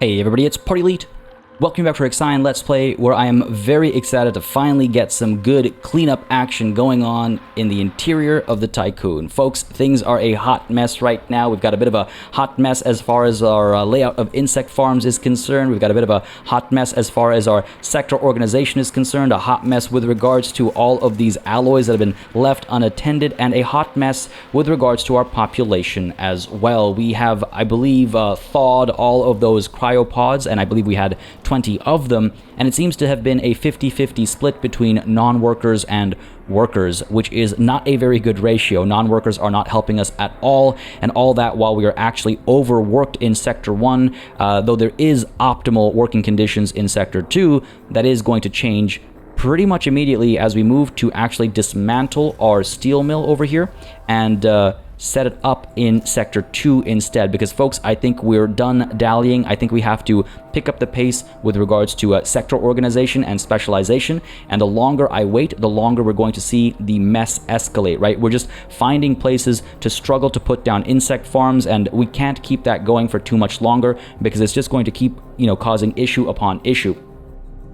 Hey everybody, it's PartyElite. Welcome back to IXION Let's Play, where I am very excited to finally get some good cleanup action going on in the interior of the Tiqqun. Folks, things are a hot mess right now. We've got a bit of a hot mess as far as our layout of insect farms is concerned. We've got a bit of a hot mess as far as our sector organization is concerned, a hot mess with regards to all of these alloys that have been left unattended, and a hot mess with regards to our population as well. We have, I believe, thawed all of those cryopods, and I believe we had 20 of them, and it seems to have been a 50-50 split between non-workers and workers, which is not a very good ratio. Non-workers are not helping us at all, and all that while we are actually overworked in Sector 1, though there is optimal working conditions in Sector 2, that is going to change pretty much immediately as we move to actually dismantle our steel mill over here and set it up in Sector 2 instead, because folks, I think we're done dallying. I think we have to pick up the pace with regards to sector organization and specialization, and the longer I wait, the longer we're going to see the mess escalate, right? We're just finding places to struggle to put down insect farms, and we can't keep that going for too much longer because it's just going to keep, causing issue upon issue.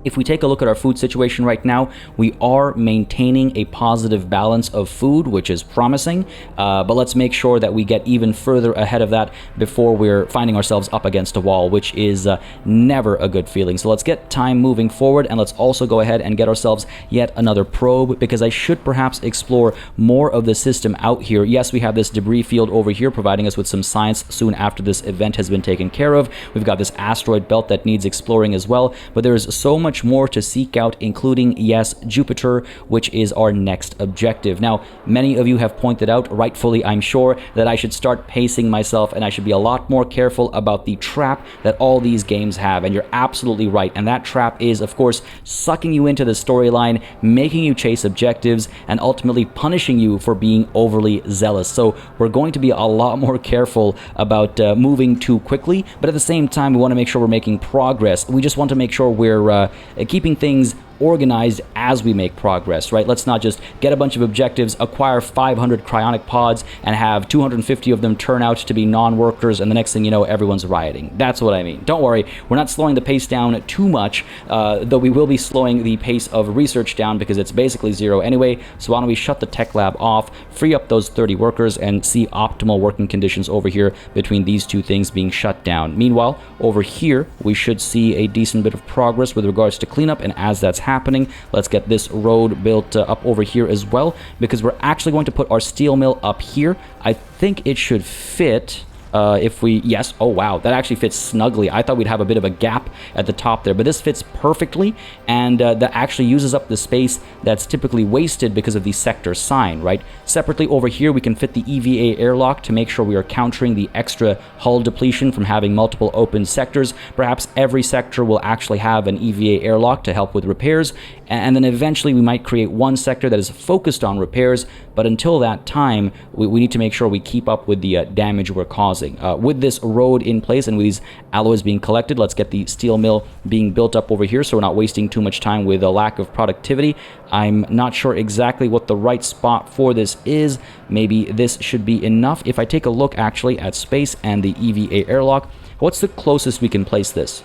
If we take a look at our food situation right now, we are maintaining a positive balance of food, which is promising, but let's make sure that we get even further ahead of that before we're finding ourselves up against a wall, which is never a good feeling. So let's get time moving forward, and let's also go ahead and get ourselves yet another probe, because I should perhaps explore more of the system out here. Yes, we have this debris field over here providing us with some science soon after this event has been taken care of. We've got this asteroid belt that needs exploring as well, but there is so much more to seek out, including, yes, Jupiter, which is our next objective. Now, many of you have pointed out, rightfully I'm sure, that I should start pacing myself and I should be a lot more careful about the trap that all these games have, and you're absolutely right. And that trap is, of course, sucking you into the storyline, making you chase objectives, and ultimately punishing you for being overly zealous. So we're going to be a lot more careful about moving too quickly, but at the same time, we want to make sure we're making progress. We just want to make sure we're keeping things organized as we make progress, right? Let's not just get a bunch of objectives, acquire 500 cryonic pods, and have 250 of them turn out to be non-workers, and the next thing you know, everyone's rioting. That's what I mean. Don't worry, we're not slowing the pace down too much, though we will be slowing the pace of research down because it's basically zero anyway. So why don't we shut the tech lab off, free up those 30 workers, and see optimal working conditions over here between these two things being shut down. Meanwhile, over here, we should see a decent bit of progress with regards to cleanup, and as that's happening, let's get this road built up over here as well, because we're actually going to put our steel mill up here. I think it should fit if we, yes, oh wow, that actually fits snugly. I thought we'd have a bit of a gap at the top there, but this fits perfectly, and that actually uses up the space that's typically wasted because of the sector sign, right? Separately over here, we can fit the EVA airlock to make sure we are countering the extra hull depletion from having multiple open sectors. Perhaps every sector will actually have an EVA airlock to help with repairs, and then eventually we might create one sector that is focused on repairs, but until that time, we need to make sure we keep up with the damage we're causing. With this road in place and with these alloys being collected, let's get the steel mill being built up over here so we're not wasting too much time with a lack of productivity. I'm not sure exactly what the right spot for this is. Maybe this should be enough. If I take a look actually at space and the EVA airlock, what's the closest we can place this?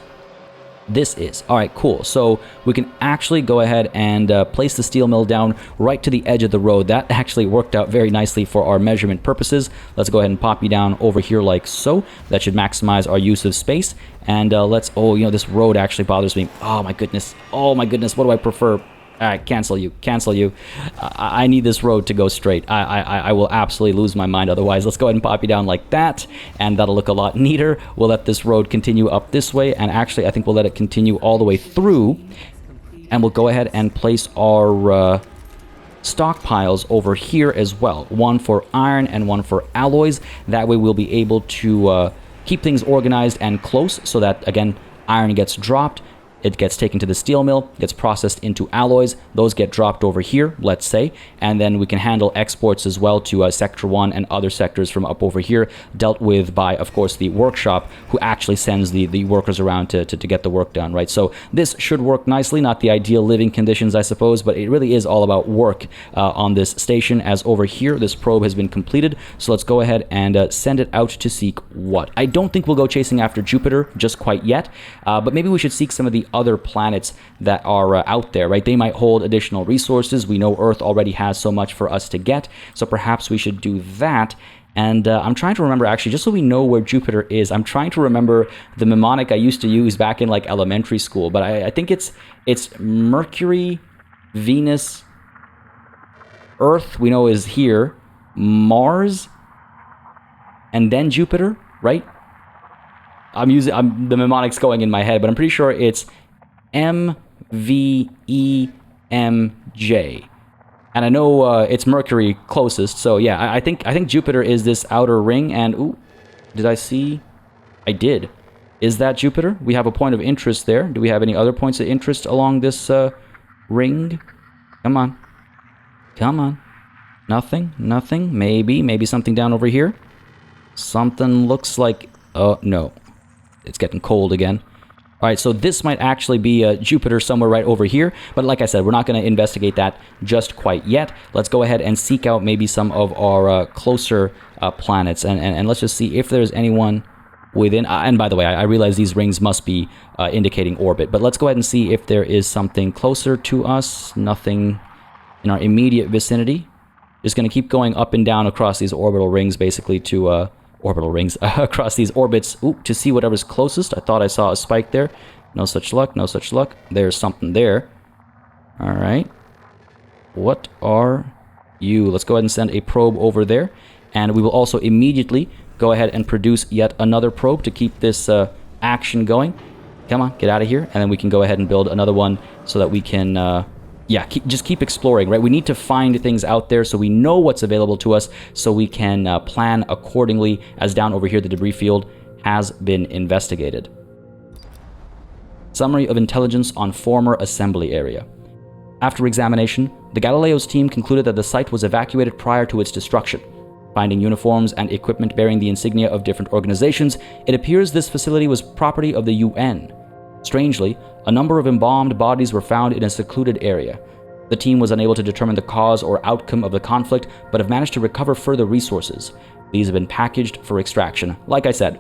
This is. All right, cool. So we can actually go ahead and place the steel mill down right to the edge of the road. That actually worked out very nicely for our measurement purposes. Let's go ahead and pop you down over here like so. That should maximize our use of space. And let's, this road actually bothers me. Oh my goodness. Oh my goodness. What do I prefer? All right, cancel you. I need this road to go straight. I will absolutely lose my mind otherwise. Let's go ahead and pop you down like that, and that'll look a lot neater. We'll let this road continue up this way, and actually I think we'll let it continue all the way through, and we'll go ahead and place our stockpiles over here as well. One for iron and one for alloys. That way we'll be able to keep things organized and close so that, again, iron gets dropped, it gets taken to the steel mill, gets processed into alloys. Those get dropped over here, let's say, and then we can handle exports as well to Sector 1 and other sectors from up over here, dealt with by, of course, the workshop, who actually sends the workers around to get the work done, right? So this should work nicely, not the ideal living conditions, I suppose, but it really is all about work on this station, as over here, this probe has been completed. So let's go ahead and send it out to seek what? I don't think we'll go chasing after Jupiter just quite yet, but maybe we should seek some of the other planets that are out there, right? They might hold additional resources. We know Earth already has so much for us to get, so perhaps we should do that. And I'm trying to remember, actually, just so we know where Jupiter is, I'm trying to remember the mnemonic I used to use back in like elementary school, but I think it's Mercury, Venus, Earth, we know is here, Mars, and then Jupiter, right? The mnemonic's going in my head, but I'm pretty sure it's MVEMJ. And I know it's Mercury closest, so yeah, I think Jupiter is this outer ring, and ooh, did I see? I did. Is that Jupiter? We have a point of interest there. Do we have any other points of interest along this ring? Come on. Come on. Nothing? Nothing? Maybe something down over here? Something looks like... Oh, no. It's getting cold again. All right, so this might actually be Jupiter somewhere right over here. But like I said, we're not going to investigate that just quite yet. Let's go ahead and seek out maybe some of our closer planets. And let's just see if there's anyone within... and by the way, I realize these rings must be indicating orbit. But let's go ahead and see if there is something closer to us. Nothing in our immediate vicinity. Just going to keep going up and down across these orbital rings, basically to... orbital rings across these orbits to see whatever's closest. I thought I saw a spike there. No such luck, no such luck. There's something there. All right. What are you? Let's go ahead and send a probe over there. And we will also immediately go ahead and produce yet another probe to keep this action going. Come on, get out of here. And then we can go ahead and build another one so that we can... just keep exploring, right? We need to find things out there so we know what's available to us, so we can plan accordingly, as down over here the debris field has been investigated. Summary of intelligence on former assembly area. After examination, the Galileo's team concluded that the site was evacuated prior to its destruction. Finding uniforms and equipment bearing the insignia of different organizations, it appears this facility was property of the UN. Strangely, a number of embalmed bodies were found in a secluded area. The team was unable to determine the cause or outcome of the conflict, but have managed to recover further resources. These have been packaged for extraction. Like I said,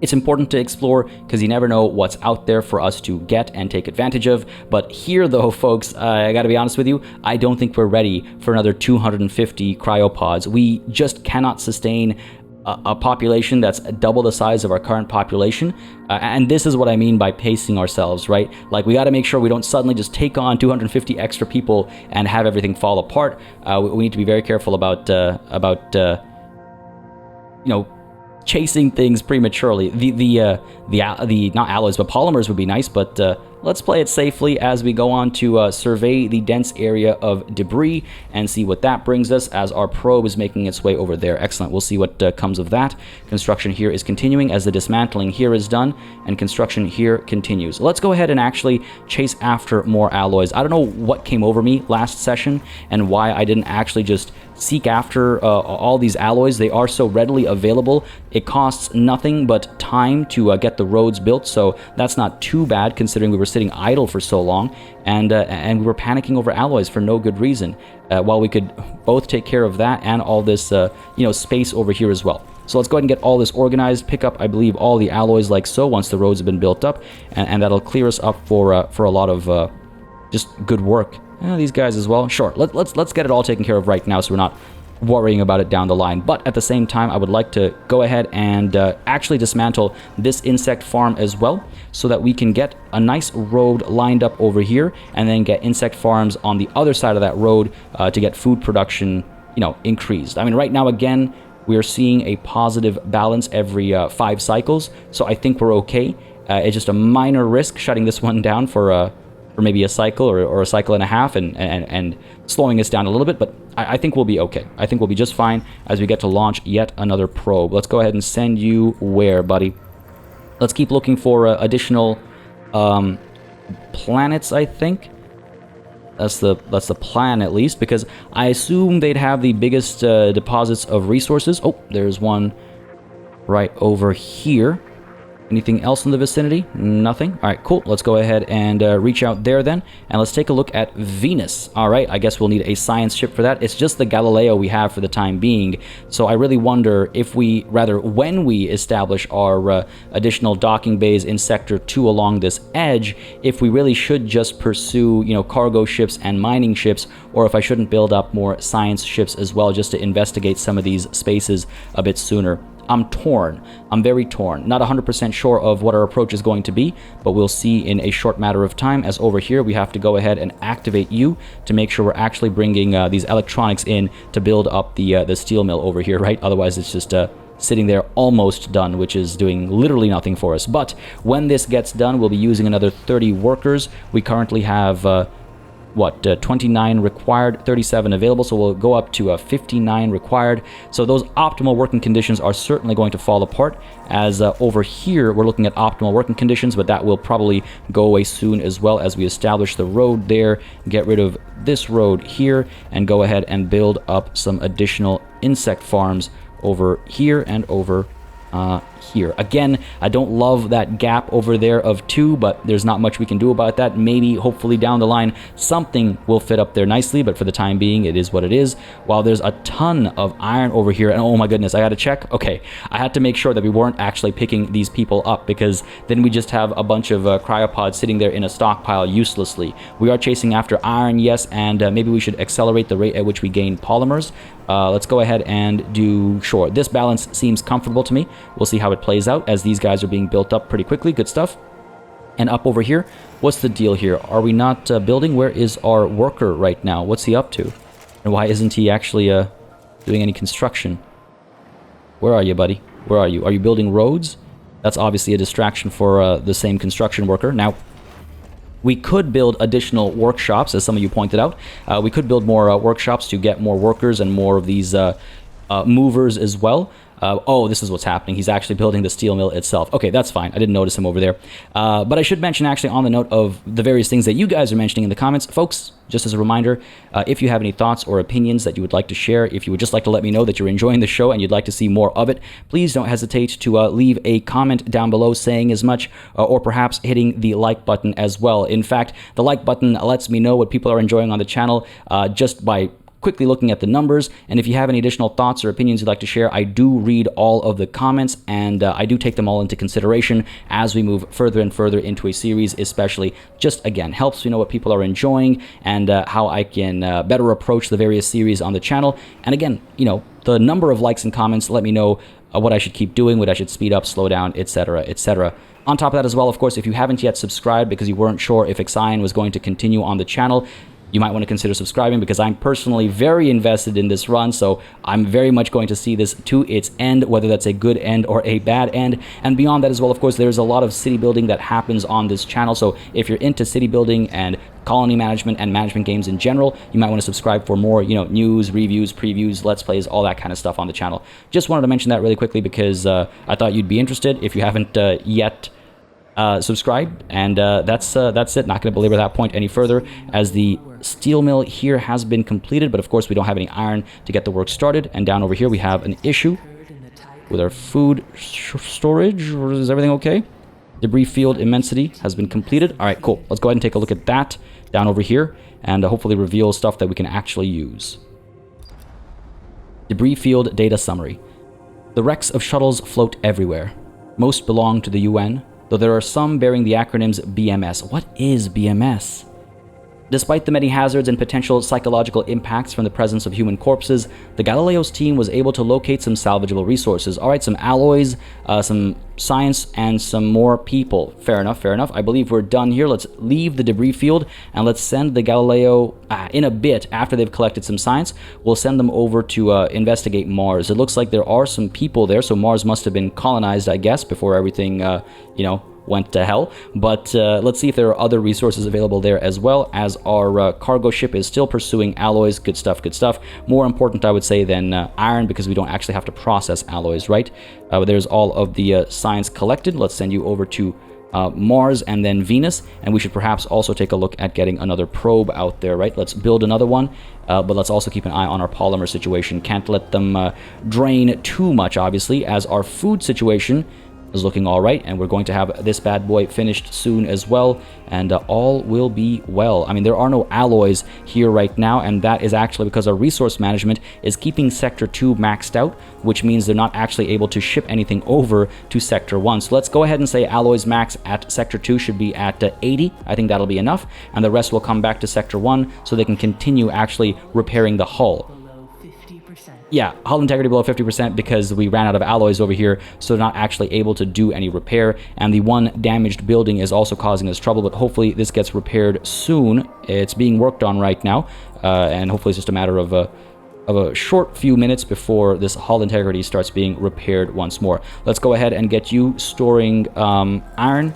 it's important to explore because you never know what's out there for us to get and take advantage of. But here, though, folks, I gotta be honest with you, I don't think we're ready for another 250 cryopods. We just cannot sustain a population that's double the size of our current population. And this is what I mean by pacing ourselves, right? Like, we got to make sure we don't suddenly just take on 250 extra people and have everything fall apart. We need to be very careful about chasing things prematurely. The not alloys, but polymers would be nice, but let's play it safely as we go on to survey the dense area of debris and see what that brings us as our probe is making its way over there. Excellent. We'll see what comes of that. Construction here is continuing as the dismantling here is done, and construction here continues. Let's go ahead and actually chase after more alloys. I don't know what came over me last session and why I didn't actually just seek after all these alloys. They are so readily available. It costs nothing but time to get the roads built, so that's not too bad considering we were sitting idle for so long, and we were panicking over alloys for no good reason, while we could both take care of that and all this space over here as well. So let's go ahead and get all this organized, pick up, I believe, all the alloys like so once the roads have been built up, and that'll clear us up for a lot of just good work. These guys as well. Sure, let's get it all taken care of right now so we're not worrying about it down the line. But at the same time, I would like to go ahead and actually dismantle this insect farm as well so that we can get a nice road lined up over here and then get insect farms on the other side of that road to get food production, increased. I mean, right now, again, we are seeing a positive balance every 5 cycles, so I think we're okay. It's just a minor risk shutting this one down for maybe a cycle or a cycle and a half and slowing us down a little bit, but I think we'll be okay. I think we'll be just fine as we get to launch yet another probe. Let's go ahead and send you where, buddy? Let's keep looking for additional planets, I think. That's the plan, at least, because I assume they'd have the biggest deposits of resources. Oh, there's one right over here. Anything else in the vicinity? Nothing. All right, cool. Let's go ahead and reach out there then, and let's take a look at Venus. All right, I guess we'll need a science ship for that. It's just the Galileo we have for the time being, so I really wonder if we, rather, when we establish our additional docking bays in Sector 2 along this edge, if we really should just pursue, you know, cargo ships and mining ships, or if I shouldn't build up more science ships as well just to investigate some of these spaces a bit sooner. I'm torn. I'm very torn. Not 100% sure of what our approach is going to be, but we'll see in a short matter of time, as over here we have to go ahead and activate you to make sure we're actually bringing these electronics in to build up the steel mill over here, right? Otherwise it's just sitting there almost done, which is doing literally nothing for us. But when this gets done, we'll be using another 30 workers. We currently have 29 required, 37 available, so we'll go up to 59 required. So those optimal working conditions are certainly going to fall apart, as over here we're looking at optimal working conditions, but that will probably go away soon as well as we establish the road there, get rid of this road here, and go ahead and build up some additional insect farms over here and over here. Again, I don't love that gap over there of 2, but there's not much we can do about that. Maybe, hopefully down the line, something will fit up there nicely, but for the time being, it is what it is. While there's a ton of iron over here, and oh my goodness, I gotta check. Okay, I had to make sure that we weren't actually picking these people up, because then we just have a bunch of cryopods sitting there in a stockpile uselessly. We are chasing after iron, yes, and maybe we should accelerate the rate at which we gain polymers. Let's go ahead and do, sure, this balance seems comfortable to me. We'll see how it plays out as these guys are being built up pretty quickly. Good stuff. And up over here, what's the deal here? Are we not building? Where is our worker right now? What's he up to? And why isn't he actually doing any construction? Where are you, buddy? Where are you? Are you building roads? That's obviously a distraction for the same construction worker. Now, we could build additional workshops, as some of you pointed out. We could build more workshops to get more workers and more of these movers as well. Oh, this is what's happening. He's actually building the steel mill itself. Okay, that's fine. I didn't notice him over there. But I should mention, actually, on the note of the various things that you guys are mentioning in the comments, folks, just as a reminder, if you have any thoughts or opinions that you would like to share, if you would just like to let me know that you're enjoying the show and you'd like to see more of it, please don't hesitate to leave a comment down below saying as much, or perhaps hitting the like button as well. In fact, the like button lets me know what people are enjoying on the channel just by quickly looking at the numbers. And if you have any additional thoughts or opinions you'd like to share, I do read all of the comments, and I do take them all into consideration as we move further and further into a series, especially. Just, again, helps me know what people are enjoying and how I can better approach the various series on the channel. And again, you know, the number of likes and comments let me know what I should keep doing, what I should speed up, slow down, etc., etc. On top of that as well, of course, if you haven't yet subscribed because you weren't sure if IXION was going to continue on the channel, you might want to consider subscribing, because I'm personally very invested in this run, so I'm very much going to see this to its end, whether that's a good end or a bad end. And beyond that as well, of course, there's a lot of city building that happens on this channel, so if you're into city building and colony management and management games in general, you might want to subscribe for more, you know, news, reviews, previews, let's plays, all that kind of stuff on the channel. Just wanted to mention that really quickly because I thought you'd be interested if you haven't yet subscribed. And that's it. Not going to belabor that point any further, as the steel mill here has been completed, but of course we don't have any iron to get the work started. And down over here we have an issue with our food storage. Is everything okay? Debris field immensity has been completed. All right, cool. Let's go ahead and take a look at that down over here, and hopefully reveal stuff that we can actually use. Debris field data summary. The wrecks of shuttles float everywhere. Most belong to the UN, though there are some bearing the acronyms BMS. What is BMS? Despite the many hazards and potential psychological impacts from the presence of human corpses, the Galileo's team was able to locate some salvageable resources. All right, some alloys, some science, and some more people. Fair enough, fair enough. I believe we're done here. Let's leave the debris field, and let's send the Galileo in a bit after they've collected some science. We'll send them over to investigate Mars. It looks like there are some people there, so Mars must have been colonized, I guess, before everything, you know, went to hell. But let's see if there are other resources available there as well, as our cargo ship is still pursuing alloys. Good stuff, good stuff. More important, I would say, than iron, because we don't actually have to process alloys, right? There's all of the science collected. Let's send you over to Mars, and then Venus, and we should perhaps also take a look at getting another probe out there, right? Let's build another one, but let's also keep an eye on our polymer situation. Can't let them drain too much, obviously, as our food situation is looking all right, and we're going to have this bad boy finished soon as well, and all will be well. I mean, there are no alloys here right now, and that is actually because our resource management is keeping Sector 2 maxed out, which means they're not actually able to ship anything over to Sector 1. So let's go ahead and say alloys max at Sector 2 should be at 80. I think that'll be enough, and the rest will come back to Sector 1 so they can continue actually repairing the hull. Yeah, hull integrity below 50% because we ran out of alloys over here, so they're not actually able to do any repair. And the one damaged building is also causing us trouble, but hopefully this gets repaired soon. It's being worked on right now, and hopefully it's just a matter of a short few minutes before this hull integrity starts being repaired once more. Let's go ahead and get you storing iron.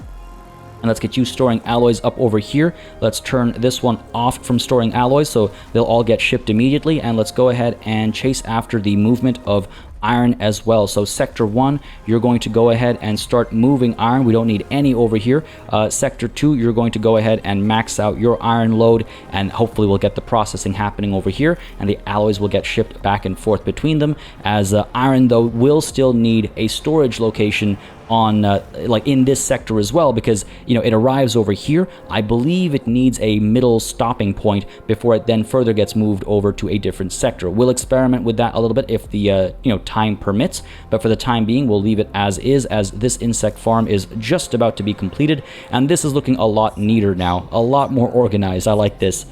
And let's get you storing alloys up over here. Let's turn this one off from storing alloys so they'll all get shipped immediately. And let's go ahead and chase after the movement of iron as well. So Sector 1, you're going to go ahead and start moving iron. We don't need any over here. Sector 2, you're going to go ahead and max out your iron load, and hopefully we'll get the processing happening over here, and the alloys will get shipped back and forth between them, as iron, though, will still need a storage location on like in this sector as well, because it arrives over here. I believe it needs a middle stopping point before it then further gets moved over to a different sector. We'll experiment with that a little bit if the time permits, but for the time being we'll leave it as is, as this insect farm is just about to be completed, and this is looking a lot neater now, a lot more organized. I like this.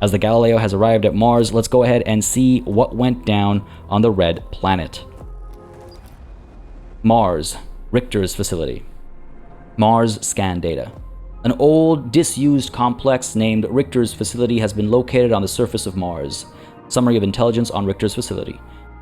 As the Galileo has arrived at Mars, let's go ahead and see what went down on the red planet. Mars, Richter's facility. Mars scan data. An old, disused complex named Richter's facility has been located on the surface of Mars. Summary of intelligence on Richter's facility.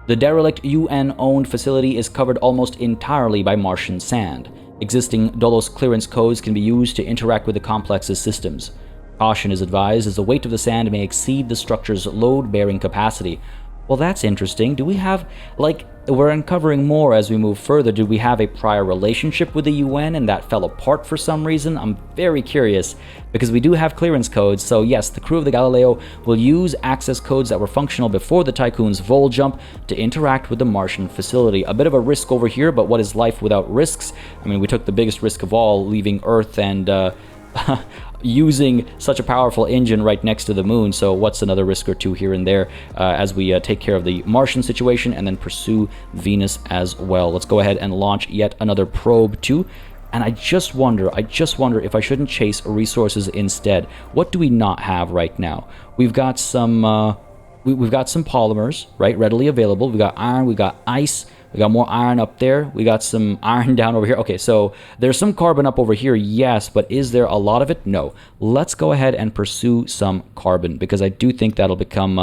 The derelict UN-owned facility is covered almost entirely by Martian sand. Existing Dolos clearance codes can be used to interact with the complex's systems. Caution is advised as the weight of the sand may exceed the structure's load-bearing capacity. Well, that's interesting. Do we have, we're uncovering more as we move further. Do we have a prior relationship with the UN and that fell apart for some reason? I'm very curious, because we do have clearance codes. So yes, the crew of the Galileo will use access codes that were functional before the Tiqqun's vol jump to interact with the Martian facility. A bit of a risk over here, but what is life without risks? I mean, we took the biggest risk of all, leaving Earth and using such a powerful engine right next to the moon, so what's another risk or two here and there as we take care of the Martian situation and then pursue Venus as well. Let's go ahead and launch yet another probe too, and I just wonder if I shouldn't chase resources instead. What do we not have right now? We've got some we've got some polymers, right, readily available. We've got iron, we've got ice, we got more iron up there. We got some iron down over here. Okay, so there's some carbon up over here, yes, but is there a lot of it? No. Let's go ahead and pursue some carbon, because I do think that'll become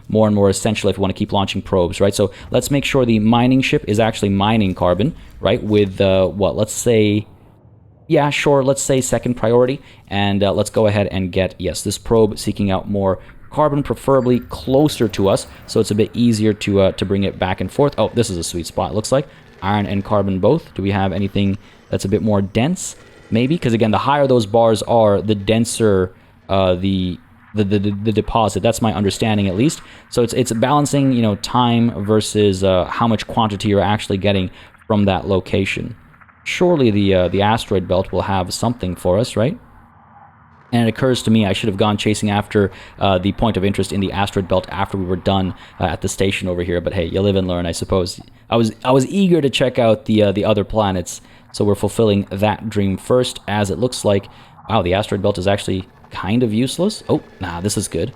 more and more essential if we want to keep launching probes, right? So let's make sure the mining ship is actually mining carbon, right, with, let's say, yeah, sure, let's say second priority, and let's go ahead and get, yes, this probe seeking out more carbon, preferably closer to us, so it's a bit easier to bring it back and forth. Oh, this is a sweet spot, it looks like. Iron and carbon both. Do we have anything that's a bit more dense? Maybe, because again, the higher those bars are, the denser the deposit. That's my understanding, at least. So it's balancing, time versus how much quantity you're actually getting from that location. Surely the asteroid belt will have something for us, right? And it occurs to me I should have gone chasing after the point of interest in the asteroid belt after we were done at the station over here. But hey, you live and learn, I suppose. I was eager to check out the other planets, so we're fulfilling that dream first. As it looks like, wow, the asteroid belt is actually kind of useless. Oh, nah, this is good.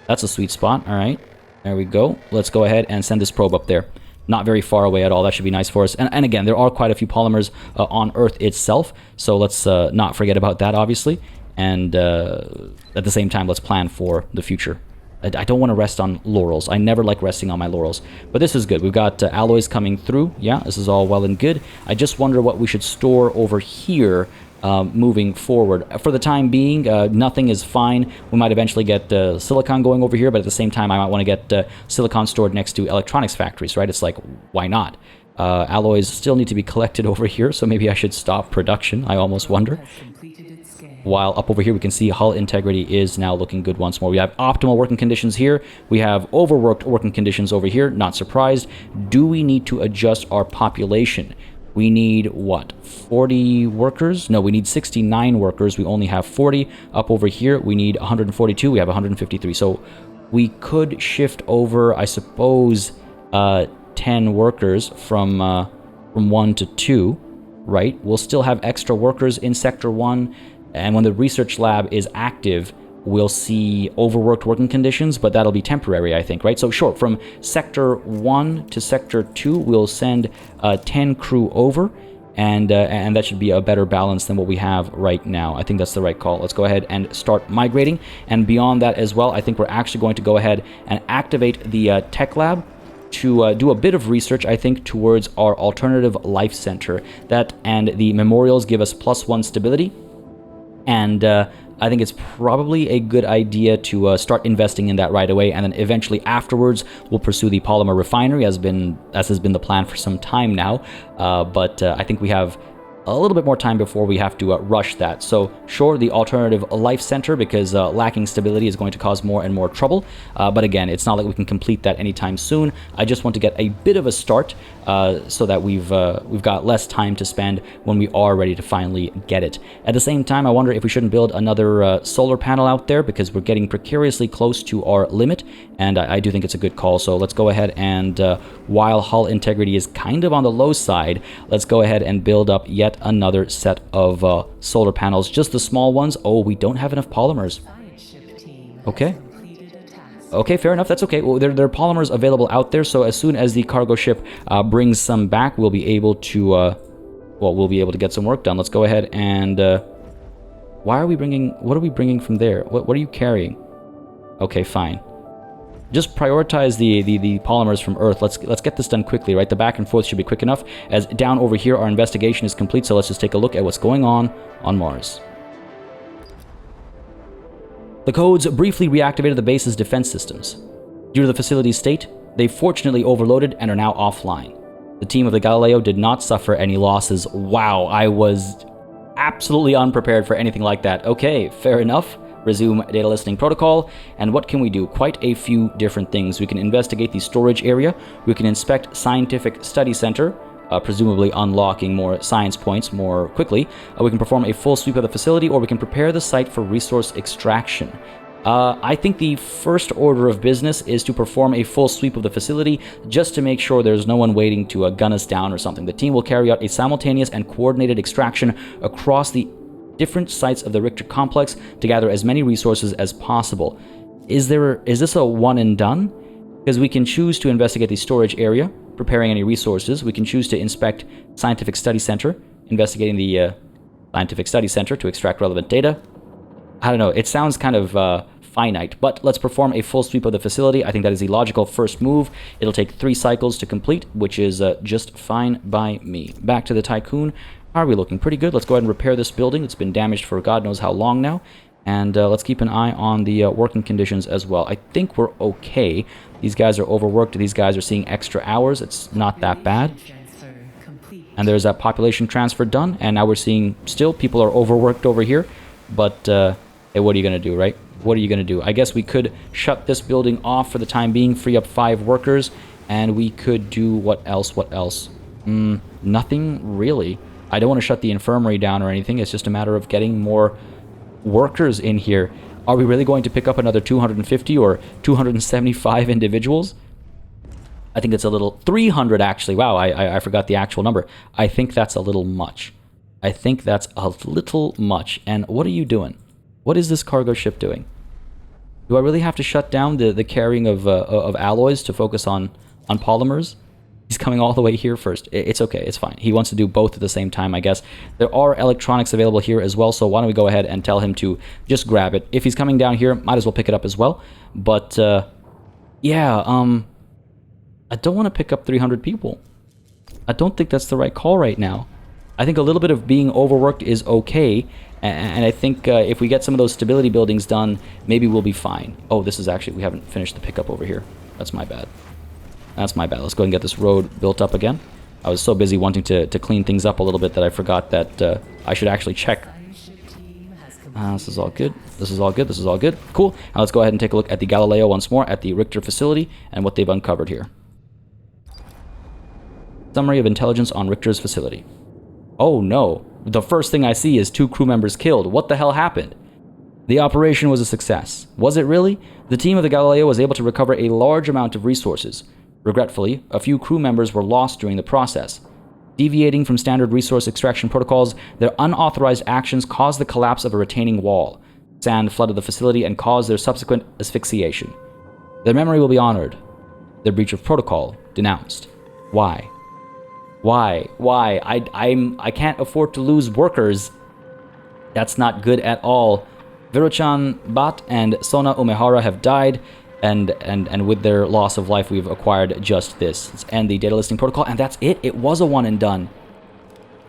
That's a sweet spot. All right, there we go. Let's go ahead and send this probe up there. Not very far away at all. That should be nice for us. And again, there are quite a few polymers on Earth itself, so let's not forget about that, obviously. And at the same time, let's plan for the future. I don't want to rest on laurels. I never like resting on my laurels. But this is good. We've got alloys coming through. Yeah, this is all well and good. I just wonder what we should store over here moving forward. For the time being, nothing is fine. We might eventually get silicon going over here, but at the same time, I might want to get silicon stored next to electronics factories, right? It's like, why not? Alloys still need to be collected over here, so maybe I should stop production, I almost wonder. While up over here we can see hull integrity is now looking good once more. We have optimal working conditions here. We have overworked working conditions over here. Not surprised. Do we need to adjust our population? We need, what, 40 workers? No, we need 69 workers. We only have 40. Up over here, we need 142. We have 153. So we could shift over, I suppose, 10 workers from 1 to 2, right? We'll still have extra workers in Sector 1. And when the research lab is active, we'll see overworked working conditions, but that'll be temporary, I think, right? So sure, from Sector 1 to Sector 2, we'll send 10 crew over, and that should be a better balance than what we have right now. I think that's the right call. Let's go ahead and start migrating. And beyond that as well, I think we're actually going to go ahead and activate the tech lab to do a bit of research, I think, towards our alternative life center. That and the memorials give us +1 stability. And I think it's probably a good idea to start investing in that right away, and then eventually afterwards we'll pursue the polymer refinery, as has been the plan for some time now. But I think we have a little bit more time before we have to rush that. So sure, the alternative life center, because lacking stability is going to cause more and more trouble. But again, it's not like we can complete that anytime soon. I just want to get a bit of a start so that we've got less time to spend when we are ready to finally get it. At the same time, I wonder if we shouldn't build another solar panel out there, because we're getting precariously close to our limit, and I do think it's a good call. So let's go ahead and while hull integrity is kind of on the low side, let's go ahead and build up yet another set of solar panels, just the small ones. Oh, we don't have enough polymers. Okay, fair enough. That's okay. Well, there are polymers available out there, so as soon as the cargo ship brings some back, we'll be able to we'll be able to get some work done. Let's go ahead and what are we bringing from there? What are you carrying? Okay, fine. Just prioritize the polymers from Earth. Let's get this done quickly, right? The back and forth should be quick enough. As down over here, our investigation is complete, so let's just take a look at what's going on Mars. The codes briefly reactivated the base's defense systems. Due to the facility's state, they fortunately overloaded and are now offline. The team of the Galileo did not suffer any losses. Wow, I was absolutely unprepared for anything like that. Okay, fair enough. Resume data listening protocol, and what can we do? Quite a few different things. We can investigate the storage area, we can inspect scientific study center, presumably unlocking more science points more quickly. We can perform a full sweep of the facility, or we can prepare the site for resource extraction. I think the first order of business is to perform a full sweep of the facility, just to make sure there's no one waiting to gun us down or something. The team will carry out a simultaneous and coordinated extraction across the different sites of the Richter complex to gather as many resources as possible. Is this a one and done? Because we can choose to investigate the storage area, preparing any resources. We can choose to inspect Scientific Study Center, investigating the Scientific Study Center to extract relevant data. I don't know, it sounds kind of finite, but let's perform a full sweep of the facility. I think that is the logical first move. It'll take 3 cycles to complete, which is just fine by me. Back to the Tiqqun. Are we looking pretty good? Let's go ahead and repair this building. It's been damaged for God knows how long now. And let's keep an eye on the working conditions as well. I think we're okay. These guys are overworked. These guys are seeing extra hours. It's not that bad. And there's that population transfer done. And now we're seeing still people are overworked over here. But hey, what are you going to do, right? What are you going to do? I guess we could shut this building off for the time being, free up 5 workers. And we could do what else? Nothing really. I don't want to shut the infirmary down or anything. It's just a matter of getting more workers in here. Are we really going to pick up another 250 or 275 individuals? I think it's a little... 300, actually. Wow, I forgot the actual number. I think that's a little much. And what are you doing? What is this cargo ship doing? Do I really have to shut down the carrying of alloys to focus on polymers? He's coming all the way here first. It's okay, it's fine. He wants to do both at the same time, I guess. There are electronics available here as well, so why don't we go ahead and tell him to just grab it. If he's coming down here, might as well pick it up as well. But, yeah, I don't want to pick up 300 people. I don't think that's the right call right now. I think a little bit of being overworked is okay, and I think if we get some of those stability buildings done, maybe we'll be fine. Oh, this is actually... we haven't finished the pickup over here. That's my bad. Let's go ahead and get this road built up again. I was so busy wanting to clean things up a little bit that I forgot that I should actually check. This is all good. This is all good. This is all good. Cool. Now let's go ahead and take a look at the Galileo once more at the Richter facility and what they've uncovered here. Summary of intelligence on Richter's facility. Oh no. The first thing I see is 2 crew members killed. What the hell happened? The operation was a success. Was it really? The team of the Galileo was able to recover a large amount of resources. Regretfully, a few crew members were lost during the process. Deviating from standard resource extraction protocols, their unauthorized actions caused the collapse of a retaining wall. Sand flooded the facility and caused their subsequent asphyxiation. Their memory will be honored. Their breach of protocol denounced. Why? Why? Why? I can't afford to lose workers. That's not good at all. Virochan Bat and Sona Umehara have died, and with their loss of life, we've acquired just this. Let's end the data listing protocol, and that's it. It was a one and done.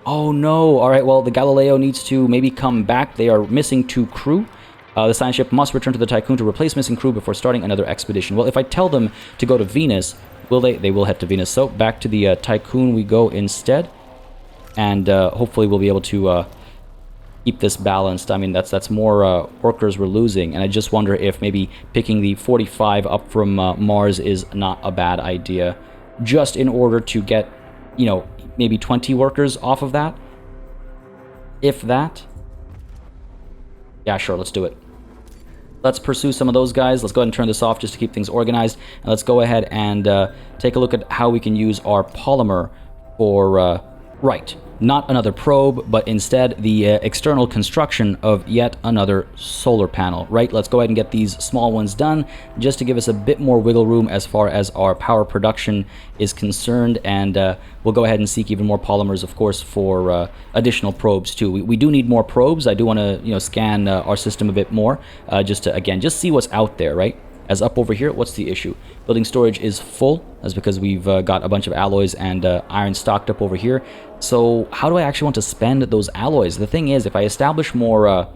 Oh no. All right, well, the Galileo needs to maybe come back. They are missing 2 crew. The science ship must return to the Tiqqun to replace missing crew before starting another expedition. Well, if I tell them to go to Venus, will they? They will head to Venus. So back to the Tiqqun we go instead, and hopefully we'll be able to keep this balanced. I mean, that's more workers we're losing, and I just wonder if maybe picking the 45 up from Mars is not a bad idea, just in order to get, you know, maybe 20 workers off of that, if that. Yeah, sure, let's do it. Let's pursue some of those guys. Let's go ahead and turn this off just to keep things organized, and let's go ahead and take a look at how we can use our polymer for right, not another probe, but instead the external construction of yet another solar panel, right? Let's go ahead and get these small ones done just to give us a bit more wiggle room as far as our power production is concerned, and we'll go ahead and seek even more polymers, of course, for additional probes too. We do need more probes. I do want to, you know, scan our system a bit more, just to, again, just see what's out there, right? As up over here, what's the issue? Building storage is full. That's because we've got a bunch of alloys and iron stocked up over here. So how do I actually want to spend those alloys? The thing is, if I establish more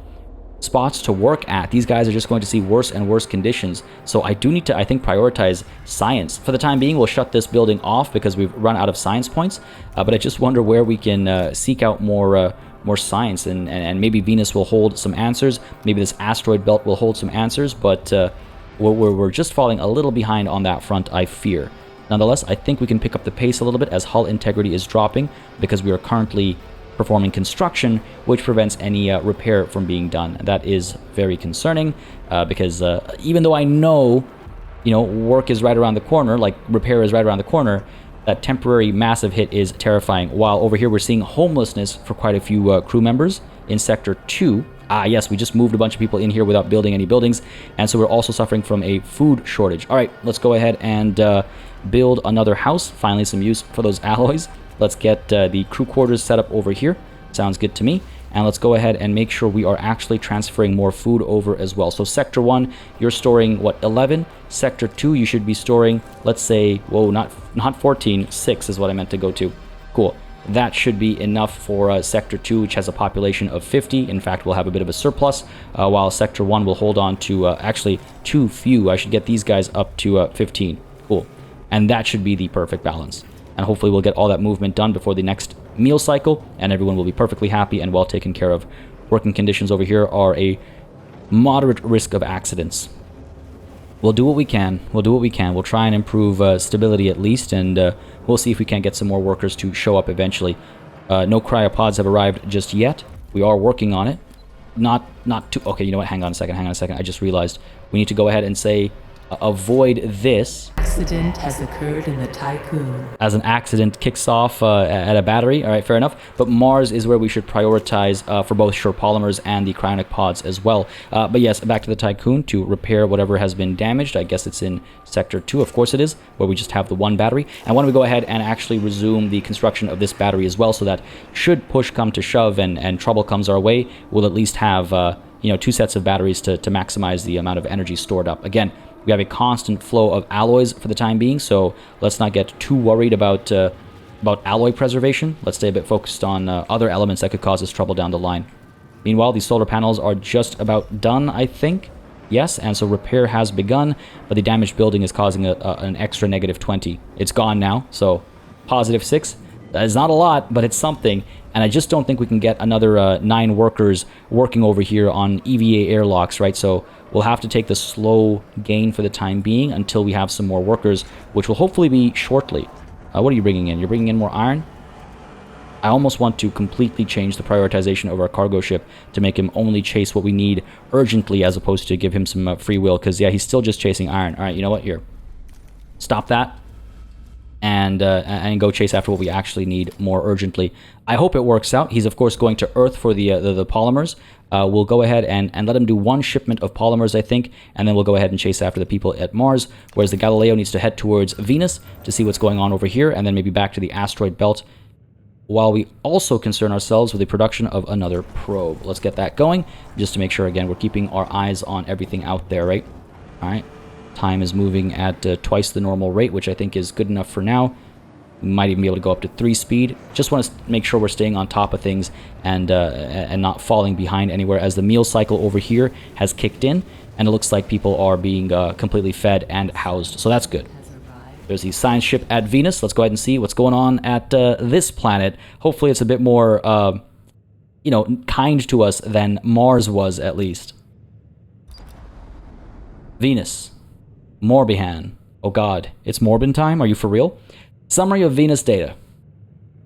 spots to work at, these guys are just going to see worse and worse conditions. So I do need to, I think, prioritize science. For the time being, we'll shut this building off because we've run out of science points. But I just wonder where we can seek out more science, and maybe Venus will hold some answers. Maybe this asteroid belt will hold some answers, but we're just falling a little behind on that front, I fear. Nonetheless, I think we can pick up the pace a little bit as hull integrity is dropping because we are currently performing construction, which prevents any repair from being done. That is very concerning because even though I know, you know, work is right around the corner, like repair is right around the corner, that temporary massive hit is terrifying. While over here we're seeing homelessness for quite a few crew members in Sector 2. Ah, yes, we just moved a bunch of people in here without building any buildings, and so we're also suffering from a food shortage. All right, let's go ahead and build another house. Finally, some use for those alloys. Let's get the crew quarters set up over here. Sounds good to me. And let's go ahead and make sure we are actually transferring more food over as well. So Sector 1, you're storing, what, 11? Sector 2, you should be storing, let's say, whoa, not 14, 6 is what I meant to go to. Cool. That should be enough for Sector 2, which has a population of 50. In fact, we'll have a bit of a surplus, while Sector 1 will hold on to, actually, too few. I should get these guys up to 15. Cool. And that should be the perfect balance. And hopefully we'll get all that movement done before the next meal cycle, and everyone will be perfectly happy and well taken care of. Working conditions over here are a moderate risk of accidents. We'll do what we can. We'll do what we can. We'll try and improve stability at least, and we'll see if we can't get some more workers to show up eventually. No cryopods have arrived just yet. We are working on it. Not too... Okay, you know what? Hang on a second. I just realized we need to go ahead and say avoid this. Accident has occurred in the Tiqqun. As an accident kicks off at a battery. All right, fair enough. But Mars is where we should prioritize for both sure polymers and the cryonic pods as well. But yes, back to the Tiqqun to repair whatever has been damaged. I guess it's in Sector 2. Of course it is, where we just have the one battery. And why don't we go ahead and actually resume the construction of this battery as well, so that should push come to shove and trouble comes our way, we'll at least have 2 sets of batteries to maximize the amount of energy stored up. Again, we have a constant flow of alloys for the time being, so let's not get too worried about alloy preservation. Let's stay a bit focused on other elements that could cause us trouble down the line. Meanwhile, these solar panels are just about done, I think. Yes, and so repair has begun, but the damaged building is causing an extra -20. It's gone now, so +6. That is not a lot, but it's something. And I just don't think we can get another 9 workers working over here on EVA airlocks, right? So we'll have to take the slow gain for the time being until we have some more workers, which will hopefully be shortly. What are you bringing in? You're bringing in more iron? I almost want to completely change the prioritization of our cargo ship to make him only chase what we need urgently as opposed to give him some free will, because, yeah, he's still just chasing iron. All right, you know what? Here. Stop that. And go chase after what we actually need more urgently. I hope it works out. He's, of course, going to Earth for the polymers. We'll go ahead and let him do 1 shipment of polymers, I think, and then we'll go ahead and chase after the people at Mars, whereas the Galileo needs to head towards Venus to see what's going on over here, and then maybe back to the asteroid belt, while we also concern ourselves with the production of another probe. Let's get that going, just to make sure, again, we're keeping our eyes on everything out there, right? All right. Time is moving at twice the normal rate, which I think is good enough for now. We might even be able to go up to 3 speed. Just want to make sure we're staying on top of things and not falling behind anywhere, as the meal cycle over here has kicked in, and it looks like people are being completely fed and housed. So that's good. There's the science ship at Venus. Let's go ahead and see what's going on at this planet. Hopefully it's a bit more, kind to us than Mars was, at least. Venus. Morbihan. Oh god, it's Morbin time? Are you for real? Summary of Venus data.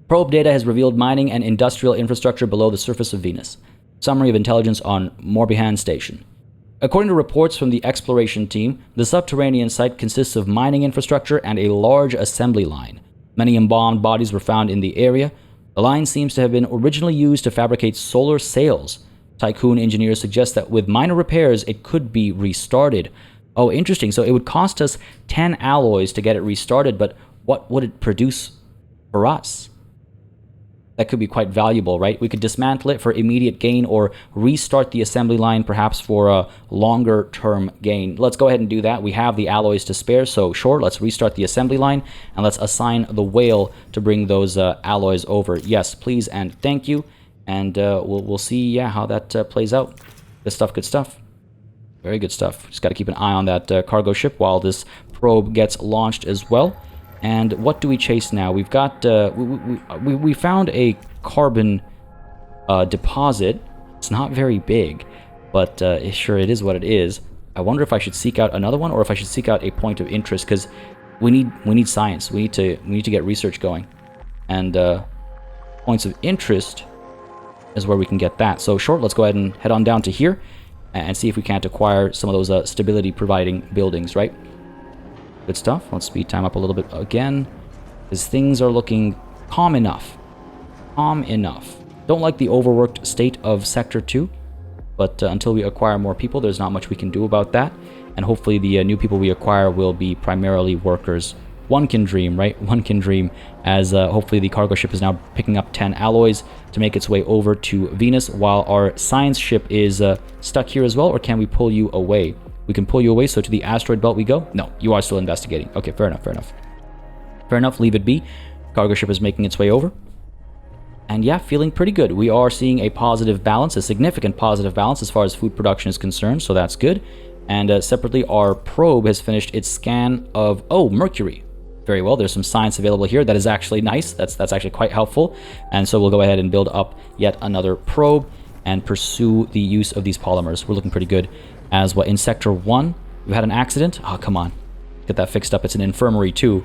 Probe data has revealed mining and industrial infrastructure below the surface of Venus. Summary of intelligence on Morbihan Station. According to reports from the exploration team, the subterranean site consists of mining infrastructure and a large assembly line. Many embalmed bodies were found in the area. The line seems to have been originally used to fabricate solar sails. Tiqqun engineers suggest that with minor repairs, it could be restarted. Oh, interesting. So it would cost us 10 alloys to get it restarted, but what would it produce for us? That could be quite valuable, right? We could dismantle it for immediate gain or restart the assembly line perhaps for a longer term gain. Let's go ahead and do that. We have the alloys to spare, so sure, let's restart the assembly line and let's assign the whale to bring those alloys over. Yes, please and thank you. And we'll see how that plays out. Good stuff, good stuff. Very good stuff. Just got to keep an eye on that cargo ship while this probe gets launched as well. And what do we chase now? We've got we found a carbon deposit. It's not very big, but sure, it is what it is. I wonder if I should seek out another one or if I should seek out a point of interest, because we need science. We need to get research going, and points of interest is where we can get that. So sure, let's go ahead and head on down to here and see if we can't acquire some of those stability-providing buildings, right? Good stuff. Let's speed time up a little bit again, because things are looking calm enough. Calm enough. Don't like the overworked state of Sector 2, but until we acquire more people, there's not much we can do about that. And hopefully the new people we acquire will be primarily workers. One can dream, right? One can dream, as hopefully the cargo ship is now picking up 10 alloys to make its way over to Venus, while our science ship is stuck here as well. Or can we pull you away? We can pull you away, so to the asteroid belt we go? No, you are still investigating. Okay, fair enough, fair enough. Fair enough, leave it be. Cargo ship is making its way over. And yeah, feeling pretty good. We are seeing a positive balance, a significant positive balance as far as food production is concerned, so that's good. And separately, our probe has finished its scan of, Mercury. Very well, there's some science available here. That is actually nice. That's actually quite helpful. And so we'll go ahead and build up yet another probe and pursue the use of these polymers. We're looking pretty good. As well, in Sector 1, we've had an accident. Oh, come on. Get that fixed up. It's an infirmary, too.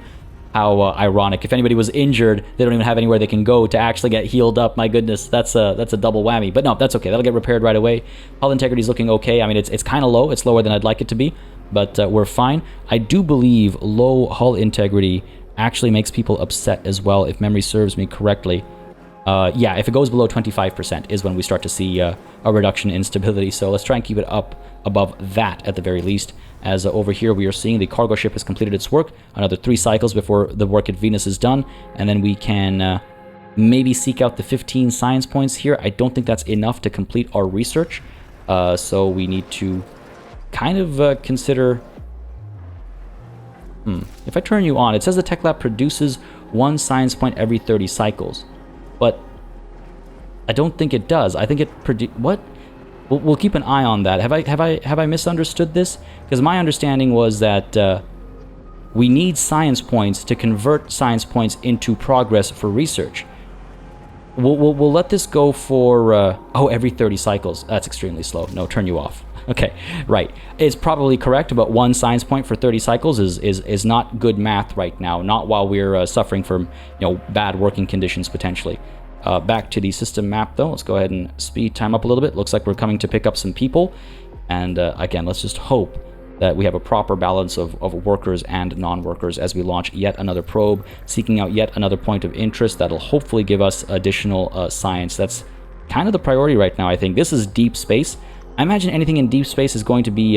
How ironic. If anybody was injured, they don't even have anywhere they can go to actually get healed up. My goodness, that's a double whammy. But no, that's okay. That'll get repaired right away. Hull integrity is looking okay. I mean, it's kind of low. It's lower than I'd like it to be, but we're fine. I do believe low hull integrity actually makes people upset as well, if memory serves me correctly. Yeah, if it goes below 25% is when we start to see a reduction in stability. So let's try and keep it up above that at the very least. As over here we are seeing the cargo ship has completed its work. Another 3 cycles before the work at Venus is done. And then we can maybe seek out the 15 science points here. I don't think that's enough to complete our research. So we need to kind of consider... If I turn you on, it says the tech lab produces 1 science point every 30 cycles. But I don't think it does. I think it what? We'll keep an eye on that. Have I misunderstood this? Because my understanding was that We need science points to convert science points into progress for research. We'll let this go for, every 30 cycles. That's extremely slow. No, turn you off. Okay, right. It's probably correct, but 1 science point for 30 cycles is not good math right now. Not while we're suffering from, bad working conditions potentially. Back to the system map though. Let's go ahead and speed time up a little bit. Looks like we're coming to pick up some people. And again, let's just hope that we have a proper balance of workers and non-workers as we launch yet another probe, seeking out yet another point of interest that'll hopefully give us additional science. That's kind of the priority right now, I think. This is deep space. I imagine anything in deep space is going to be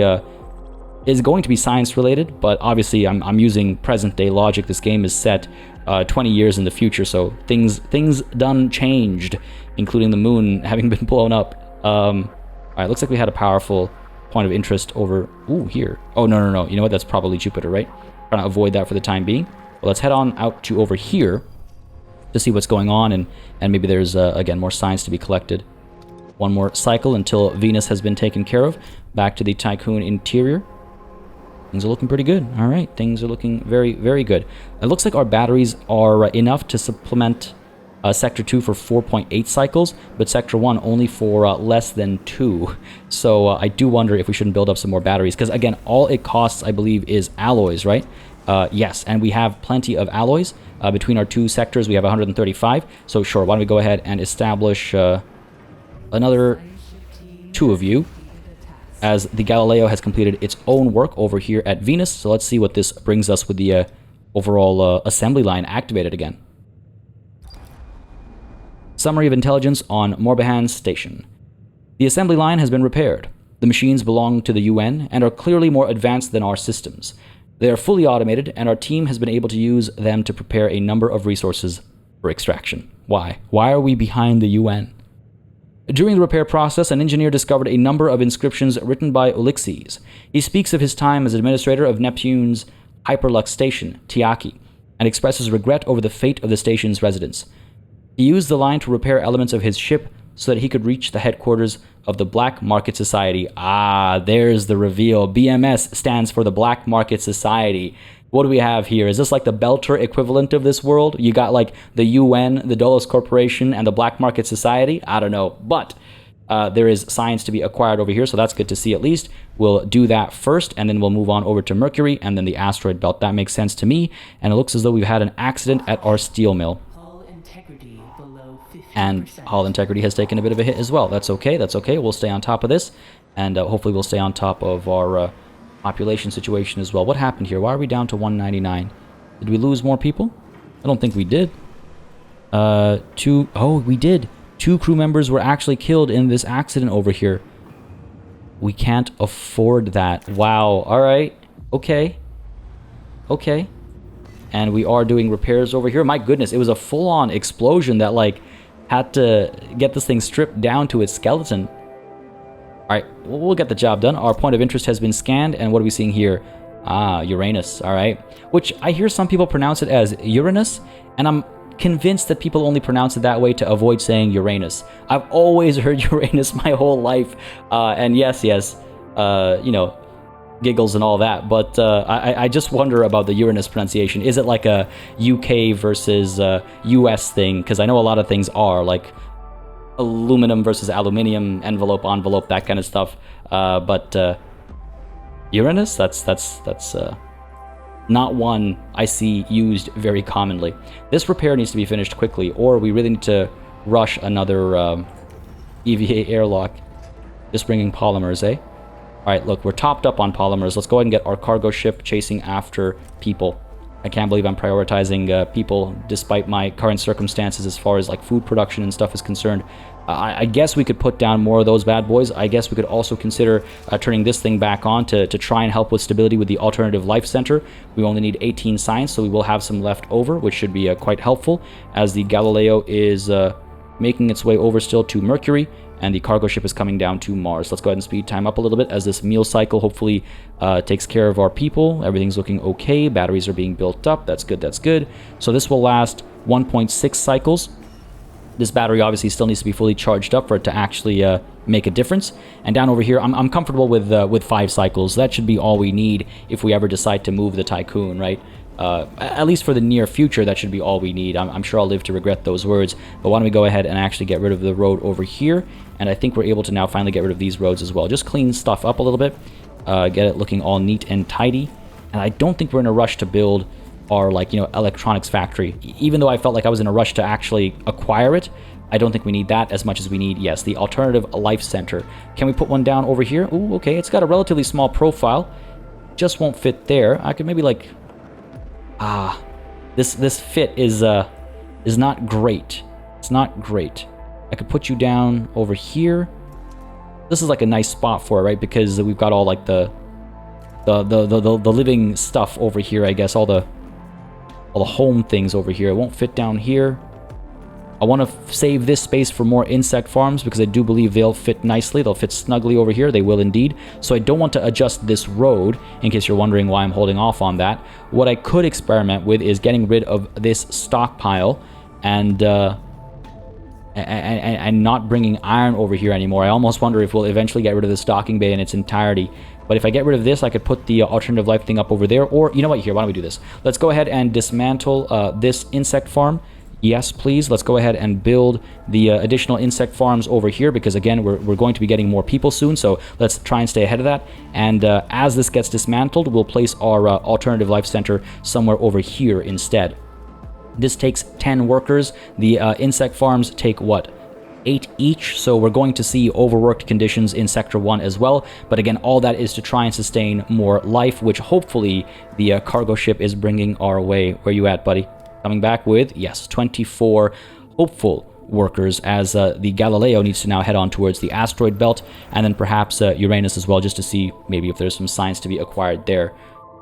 science related, but obviously I'm using present day logic. This game is set 20 years in the future, so things done changed, including the moon having been blown up. All right, looks like we had a powerful point of interest over here. Oh, no, you know what, that's probably Jupiter, right? Trying to avoid that for the time being. Well, let's head on out to over here to see what's going on, and maybe there's again more science to be collected. One more cycle until Venus has been taken care of. Back to the Tiqqun interior. Things are looking pretty good. All right, things are looking very, very good. It looks like our batteries are enough to supplement Sector 2 for 4.8 cycles, but Sector 1 only for less than 2. So I do wonder if we shouldn't build up some more batteries, because again, all it costs, I believe, is alloys, right? Yes, and we have plenty of alloys. Between our 2 sectors, we have 135. So sure, why don't we go ahead and establish another 2 of you, as the Galileo has completed its own work over here at Venus. So let's see what this brings us with the overall assembly line activated again. Summary of intelligence on Tiqqun Station. The assembly line has been repaired. The machines belong to the UN and are clearly more advanced than our systems. They are fully automated, and our team has been able to use them to prepare a number of resources for extraction. Why? Why are we behind the UN? During the repair process, an engineer discovered a number of inscriptions written by IXION. He speaks of his time as administrator of Neptune's Hyperlux station, Tiqqun, and expresses regret over the fate of the station's residents. He used the line to repair elements of his ship so that he could reach the headquarters of the Black Market Society. Ah, there's the reveal. BMS stands for the Black Market Society. What do we have here? Is this like the Belter equivalent of this world? You got like the UN, the Dulles Corporation, and the Black Market Society? I don't know. But there is science to be acquired over here, so that's good to see at least. We'll do that first, and then we'll move on over to Mercury, and then the asteroid belt. That makes sense to me. And it looks as though we've had an accident at our steel mill. And hull integrity has taken a bit of a hit as well. That's okay, that's okay. We'll stay on top of this, and hopefully we'll stay on top of our population situation as well. What happened here? Why are we down to 199? Did we lose more people? I don't think we did. We did. 2 crew members were actually killed in this accident over here. We can't afford that. Wow. All right. Okay. Okay. And we are doing repairs over here. My goodness, it was a full-on explosion that, like, had to get this thing stripped down to its skeleton. All right, we'll get the job done. Our point of interest has been scanned, and what are we seeing here? Ah, Uranus, all right. Which I hear some people pronounce it as Uranus, and I'm convinced that people only pronounce it that way to avoid saying Uranus. I've always heard Uranus my whole life, and yes, giggles and all that, but I just wonder about the Uranus pronunciation. Is it like a UK versus US thing? Because I know a lot of things are, like aluminum versus aluminium, envelope, that kind of stuff. But Uranus, that's not one I see used very commonly. This repair needs to be finished quickly, or we really need to rush another EVA airlock. Just bringing polymers, eh? Alright, look, we're topped up on polymers. Let's go ahead and get our cargo ship chasing after people. I can't believe I'm prioritizing people despite my current circumstances as far as like food production and stuff is concerned. I guess we could put down more of those bad boys. I guess we could also consider turning this thing back on to try and help with stability with the Alternative Life Center. We only need 18 science, so we will have some left over, which should be quite helpful, as the Galileo is making its way over still to Mercury, and the cargo ship is coming down to Mars. Let's go ahead and speed time up a little bit as this meal cycle hopefully takes care of our people. Everything's looking okay. Batteries are being built up. That's good, that's good. So this will last 1.6 cycles. This battery obviously still needs to be fully charged up for it to actually make a difference. And down over here, I'm comfortable with 5 cycles. That should be all we need if we ever decide to move the Tiqqun, right? At least for the near future, that should be all we need. I'm sure I'll live to regret those words, but why don't we go ahead and actually get rid of the road over here, and I think we're able to now finally get rid of these roads as well. Just clean stuff up a little bit, get it looking all neat and tidy, and I don't think we're in a rush to build our, like, you know, electronics factory. Even though I felt like I was in a rush to actually acquire it, I don't think we need that as much as we need, yes, the alternative life center. Can we put one down over here? Ooh, okay, it's got a relatively small profile. Just won't fit there. I could maybe, like... this fit is not great. It's not great. I could put you down over here. This is like a nice spot for it, right? Because we've got all like the living stuff over here, I guess. All the home things over here. It won't fit down here. I want to save this space for more insect farms because I do believe they'll fit nicely. They'll fit snugly over here. They will indeed. So I don't want to adjust this road, in case you're wondering why I'm holding off on that. What I could experiment with is getting rid of this stockpile and not bringing iron over here anymore. I almost wonder if we'll eventually get rid of the stocking bay in its entirety. But if I get rid of this, I could put the alternative life thing up over there. Or, you know what, here, why don't we do this? Let's go ahead and dismantle this insect farm. Yes, please. Let's go ahead and build the additional insect farms over here because, again, we're going to be getting more people soon, so let's try and stay ahead of that. And as this gets dismantled, we'll place our alternative life center somewhere over here instead. This takes 10 workers. The insect farms take, what, 8 each, so we're going to see overworked conditions in Sector 1 as well. But again, all that is to try and sustain more life, which hopefully the cargo ship is bringing our way. Where you at, buddy? Coming back with, yes, 24 hopeful workers as the Galileo needs to now head on towards the asteroid belt, and then perhaps Uranus as well, just to see maybe if there's some science to be acquired there.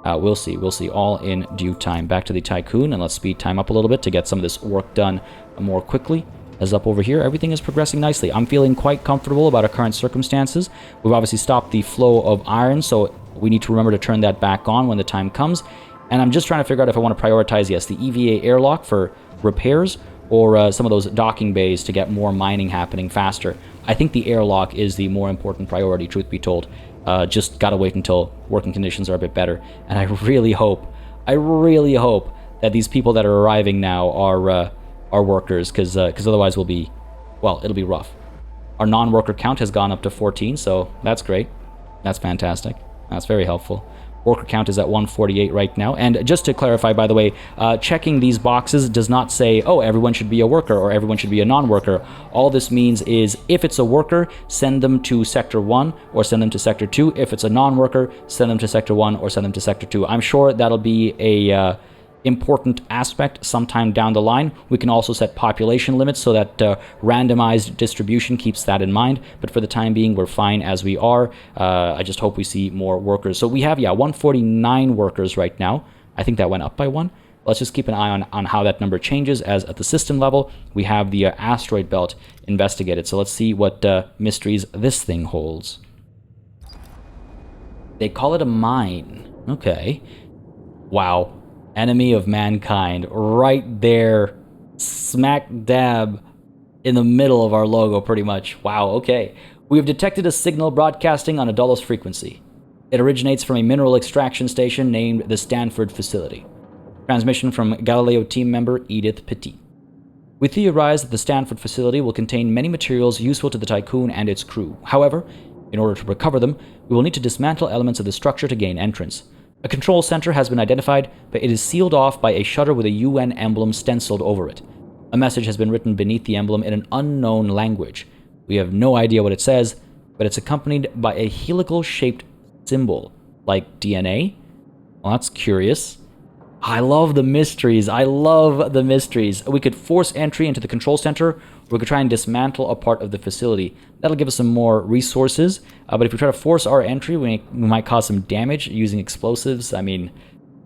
We'll see, all in due time. Back to the Tiqqun, and let's speed time up a little bit to get some of this work done more quickly. As up over here, everything is progressing nicely. I'm feeling quite comfortable about our current circumstances. We've obviously stopped the flow of iron, so we need to remember to turn that back on when the time comes. And I'm just trying to figure out if I want to prioritize, yes, the EVA airlock for repairs or some of those docking bays to get more mining happening faster. I think the airlock is the more important priority, truth be told. Just gotta wait until working conditions are a bit better. And I really hope that these people that are arriving now are workers, because otherwise we'll be, well, it'll be rough. Our non-worker count has gone up to 14, so that's great. That's fantastic. That's very helpful. Worker count is at 148 right now. And just to clarify, by the way, checking these boxes does not say, oh, everyone should be a worker or everyone should be a non-worker. All this means is if it's a worker, send them to Sector 1 or send them to Sector 2. If it's a non-worker, send them to Sector 1 or send them to Sector 2. I'm sure that'll be a important aspect sometime down the line. We can also set population limits so that randomized distribution keeps that in mind, but for the time being we're fine as we are. I just hope we see more workers. So we have 149 workers right now. I think that went up by 1. Let's just keep an eye on how that number changes, as at the system level we have the asteroid belt investigated. So let's see what mysteries this thing holds. They call it a mine. Okay. Wow. Enemy of mankind, right there, smack dab in the middle of our logo, pretty much. Wow, okay. We have detected a signal broadcasting on a Dulles frequency. It originates from a mineral extraction station named the Stanford facility. Transmission from Galileo team member Edith Petit. We theorize that the Stanford facility will contain many materials useful to the Tiqqun and its crew. However, in order to recover them, we will need to dismantle elements of the structure to gain entrance. A control center has been identified, but it is sealed off by a shutter with a UN emblem stenciled over it. A message has been written beneath the emblem in an unknown language. We have no idea what it says, but it's accompanied by a helical-shaped symbol, like DNA. Well, that's curious. I love the mysteries. We could force entry into the control center, or we could try and dismantle a part of the facility. That'll give us some more resources, but if we try to force our entry, we might cause some damage using explosives. I mean,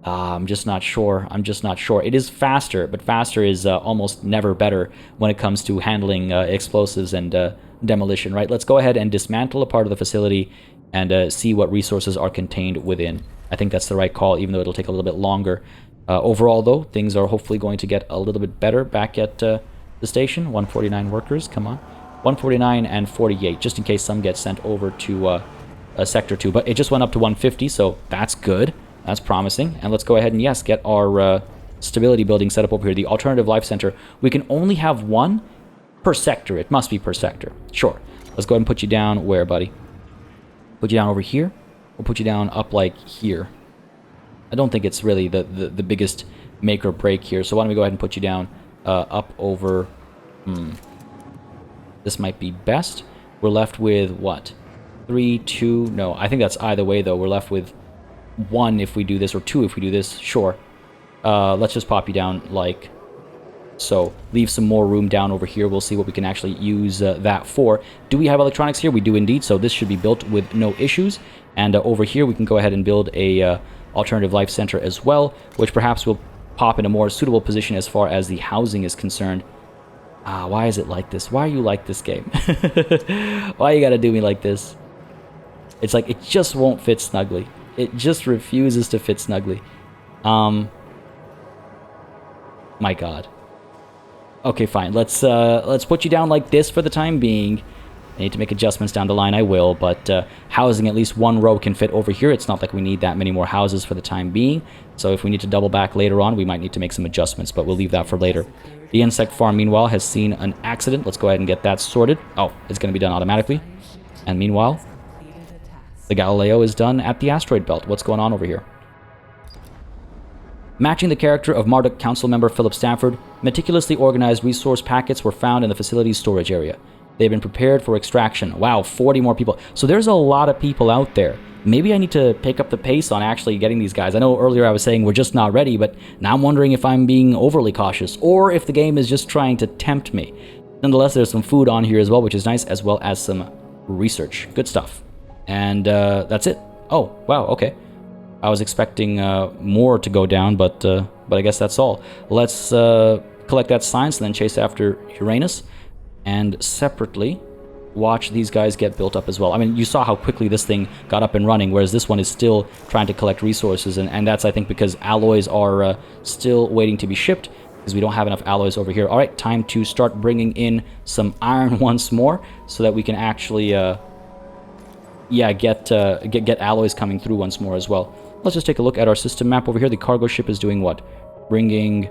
I'm just not sure. It is faster, but faster is almost never better when it comes to handling explosives and demolition, right? Let's go ahead and dismantle a part of the facility and see what resources are contained within. I think that's the right call, even though it'll take a little bit longer. Overall, though, things are hopefully going to get a little bit better back at the station. 149 workers, come on. 149 and 48, just in case some get sent over to Sector 2. But it just went up to 150, so that's good. That's promising. And let's go ahead and, yes, get our stability building set up over here. The Alternative Life Center. We can only have one per sector. It must be per sector. Sure. Let's go ahead and put you down where, buddy? Put you down over here? Or put you down up like here? I don't think it's really the biggest make or break here. So why don't we go ahead and put you down up over... This might be best. We're left with what? 3, 2... No, I think that's either way, though. We're left with 1 if we do this, or 2 if we do this. Sure. Let's just pop you down like so. Leave some more room down over here. We'll see what we can actually use that for. Do we have electronics here? We do indeed, so this should be built with no issues. And over here we can go ahead and build a Alternative Life Center as well, which perhaps will pop in a more suitable position as far as the housing is concerned. Why is it like this? Why are you like this, game? Why you gotta do me like this? It's like it just won't fit snugly. It just refuses to fit snugly. My God. Okay, fine. Let's put you down like this for the time being. I need to make adjustments down the line. I will, but housing, at least one row can fit over here. It's not like we need that many more houses for the time being. So if we need to double back later on, we might need to make some adjustments, but we'll leave that for later. The insect farm, meanwhile, has seen an accident. Let's go ahead and get that sorted. Oh, it's going to be done automatically. And meanwhile, the Galileo is done at the asteroid belt. What's going on over here? Matching the character of Marduk Council member Philip Stanford, meticulously organized resource packets were found in the facility's storage area. They've been prepared for extraction. Wow, 40 more people. So there's a lot of people out there. Maybe I need to pick up the pace on actually getting these guys. I know earlier I was saying we're just not ready, but now I'm wondering if I'm being overly cautious or if the game is just trying to tempt me. Nonetheless, there's some food on here as well, which is nice, as well as some research. Good stuff. And that's it. Oh, wow, okay. I was expecting more to go down, but I guess that's all. Let's collect that science and then chase after Uranus, and separately watch these guys get built up as well. I mean, you saw how quickly this thing got up and running, whereas this one is still trying to collect resources, and that's, I think, because alloys are still waiting to be shipped, because we don't have enough alloys over here. All right, time to start bringing in some iron once more, so that we can actually, get alloys coming through once more as well. Let's just take a look at our system map over here. The cargo ship is doing what? Bringing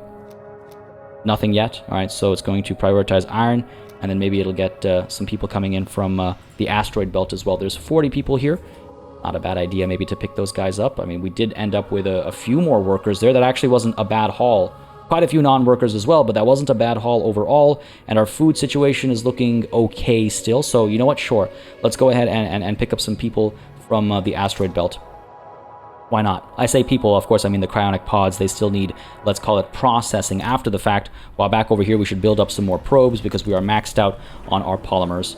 nothing yet. All right, so it's going to prioritize iron, and then maybe it'll get some people coming in from the asteroid belt as well. There's 40 people here. Not a bad idea maybe to pick those guys up. I mean, we did end up with a few more workers there. That actually wasn't a bad haul. Quite a few non-workers as well, but that wasn't a bad haul overall. And our food situation is looking okay still. So you know what? Sure. Let's go ahead and pick up some people from the asteroid belt. Why not? I say people, of course, I mean the cryonic pods. They still need, let's call it, processing after the fact. While back over here, we should build up some more probes because we are maxed out on our polymers.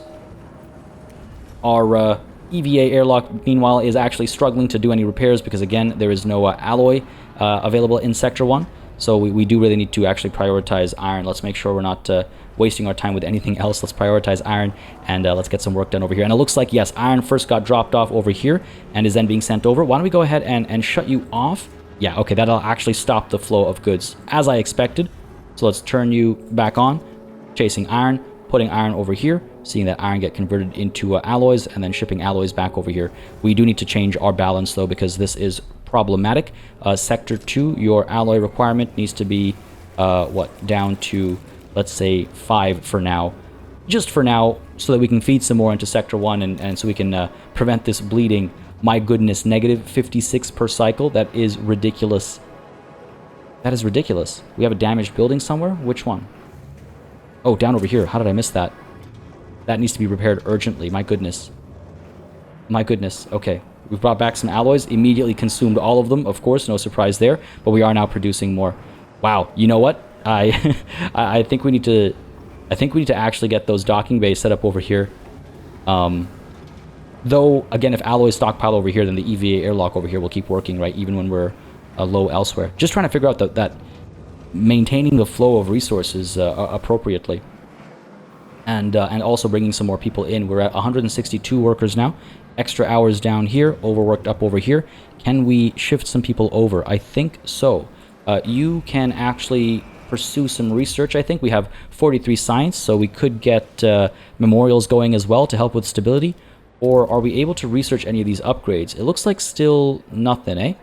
Our EVA airlock, meanwhile, is actually struggling to do any repairs because, again, there is no alloy available in Sector 1. So we do really need to actually prioritize iron. Let's make sure we're not wasting our time with anything else. Let's prioritize iron, and let's get some work done over here. And it looks like, yes, iron first got dropped off over here and is then being sent over. Why don't we go ahead and shut you off? Yeah, okay, that'll actually stop the flow of goods, as I expected. So let's turn you back on, chasing iron, putting iron over here, seeing that iron get converted into alloys, and then shipping alloys back over here. We do need to change our balance, though, because this is problematic. Sector 2, your alloy requirement needs to be, down to, let's say, 5 for now. Just for now, so that we can feed some more into Sector 1, and so we can prevent this bleeding. My goodness, negative 56 per cycle. That is ridiculous. That is ridiculous. We have a damaged building somewhere? Which one? Oh, down over here. How did I miss that? That needs to be repaired urgently. My goodness. My goodness. Okay. We've brought back some alloys. Immediately consumed all of them. Of course, no surprise there. But we are now producing more. Wow. You know what? I think we need to... I think we need to actually get those docking bays set up over here. Though, again, if alloys stockpile over here, then the EVA airlock over here will keep working, right? Even when we're low elsewhere. Just trying to figure out that maintaining the flow of resources appropriately. And also bringing some more people in. We're at 162 workers now. Extra hours down here. Overworked up over here. Can we shift some people over? I think so. You can actually pursue some research, I think. We have 43 science, so we could get memorials going as well to help with stability. Or are we able to research any of these upgrades? It looks like still nothing, eh?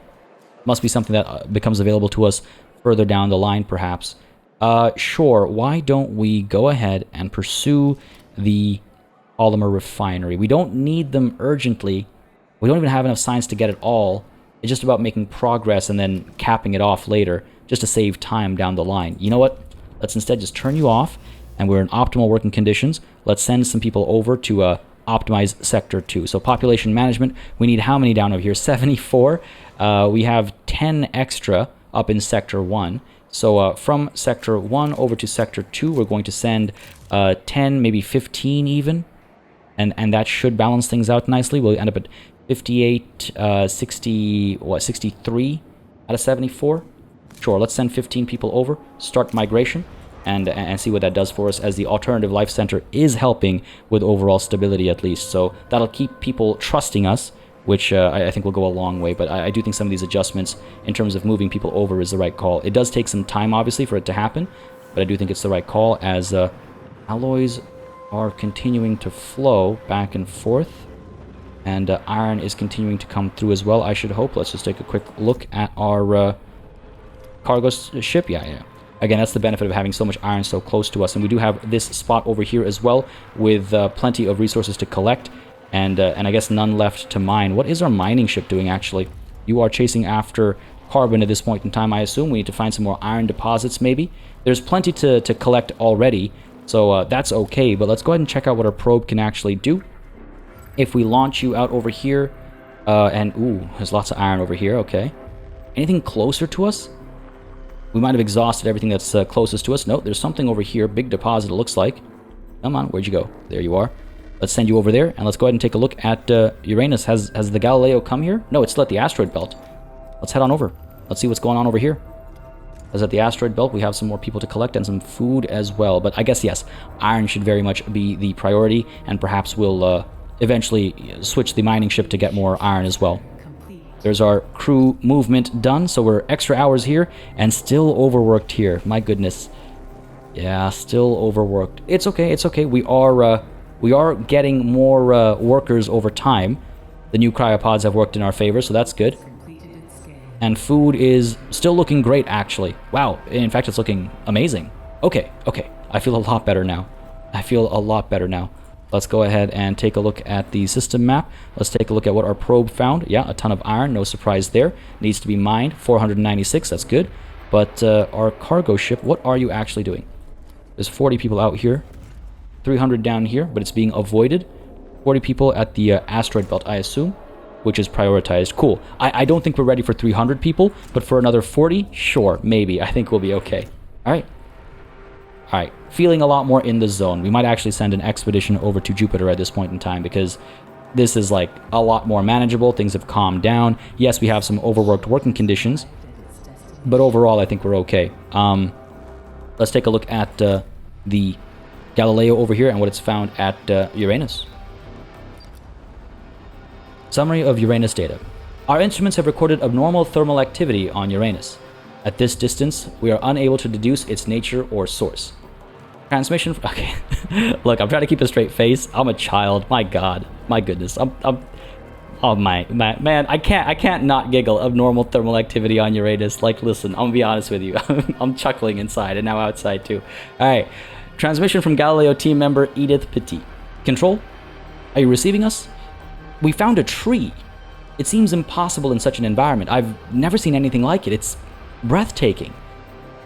Must be something that becomes available to us further down the line, perhaps. Sure, why don't we go ahead and pursue the polymer refinery? We don't need them urgently. We don't even have enough science to get it all. It's just about making progress and then capping it off later, just to save time down the line. You know what? Let's instead just turn you off, and we're in optimal working conditions. Let's send some people over to optimize Sector 2. So population management, we need how many down over here? 74. We have 10 extra up in Sector 1. So from Sector 1 over to Sector 2, we're going to send 10, maybe 15 even. And that should balance things out nicely. We'll end up at 58, 63 out of 74. Sure, let's send 15 people over, start migration, and see what that does for us, as the Alternative Life Center is helping with overall stability at least. So that'll keep people trusting us, which I think will go a long way. But I do think some of these adjustments in terms of moving people over is the right call. It does take some time, obviously, for it to happen, but I do think it's the right call, as alloys are continuing to flow back and forth, and iron is continuing to come through as well, I should hope. Let's just take a quick look at our cargo ship. Yeah. Again, that's the benefit of having so much iron so close to us. And we do have this spot over here as well, with plenty of resources to collect, and I guess none left to mine. What is our mining ship doing, actually? You are chasing after carbon at this point in time, I assume. We need to find some more iron deposits, maybe. There's plenty to collect already, so that's okay. But let's go ahead and check out what our probe can actually do. If we launch you out over here, ooh, there's lots of iron over here, okay. Anything closer to us? We might have exhausted everything that's closest to us. No, there's something over here. Big deposit, it looks like. Come on, where'd you go? There you are. Let's send you over there, and let's go ahead and take a look at Uranus. Has the Galileo come here? No, it's still at the asteroid belt. Let's head on over. Let's see what's going on over here. As at the asteroid belt, we have some more people to collect and some food as well. But I guess, yes, iron should very much be the priority, and perhaps we'll eventually switch the mining ship to get more iron as well. There's our crew movement done, so we're extra hours here and still overworked here. My goodness. Yeah, still overworked. It's okay, it's okay. We are getting more workers over time. The new cryopods have worked in our favor, so that's good. And food is still looking great, actually. Wow, in fact, it's looking amazing. Okay. I feel a lot better now. Let's go ahead and take a look at the system map. Let's take a look at what our probe found. Yeah, a ton of iron, no surprise there. Needs to be mined, 496, that's good. But our cargo ship, what are you actually doing? There's 40 people out here, 300 down here, but it's being avoided. 40 people at the asteroid belt, I assume, which is prioritized. Cool. I don't think we're ready for 300 people, but for another 40, sure, maybe. I think we'll be okay. All right, feeling a lot more in the zone. We might actually send an expedition over to Jupiter at this point in time, because this is like a lot more manageable. Things have calmed down. Yes, we have some overworked working conditions, but overall I think we're okay. Let's take a look at the Galileo over here and what it's found at Uranus. Summary of Uranus data. Our instruments have recorded abnormal thermal activity on Uranus. At this distance, we are unable to deduce its nature or source. Transmission. Okay, look, I'm trying to keep a straight face. I'm a child. My God, my goodness. Oh my man, I can't not giggle. Abnormal thermal activity on Uranus. Like, listen, I'm gonna be honest with you. I'm chuckling inside and now outside too. All right, transmission from Galileo team member Edith Petit. Control, are you receiving us? We found a tree. It seems impossible in such an environment. I've never seen anything like it. It's breathtaking.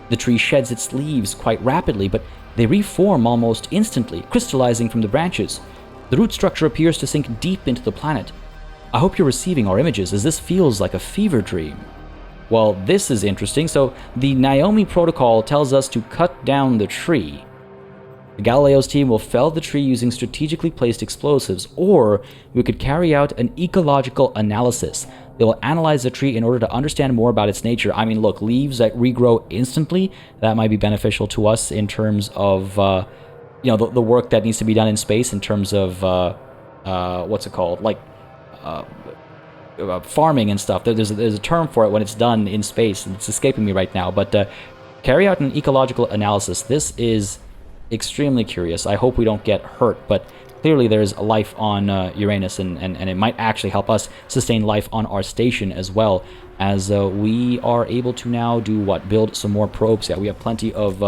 The tree sheds its leaves quite rapidly, but they reform almost instantly, crystallizing from the branches. The root structure appears to sink deep into the planet. I hope you're receiving our images, as this feels like a fever dream. Well, this is interesting. So the Naomi protocol tells us to cut down the tree. The Galileo's team will fell the tree using strategically placed explosives, or we could carry out an ecological analysis. They will analyze the tree in order to understand more about its nature. I mean, look, leaves that regrow instantly, that might be beneficial to us in terms of, the work that needs to be done in space, in terms of, what's it called? Like, farming and stuff. There's a term for it when it's done in space, and it's escaping me right now. But Carry out an ecological analysis. This is extremely curious. I hope we don't get hurt, but clearly there's life on Uranus, and it might actually help us sustain life on our station as well, as we are able to now do what? Build some more probes. Yeah, we have plenty of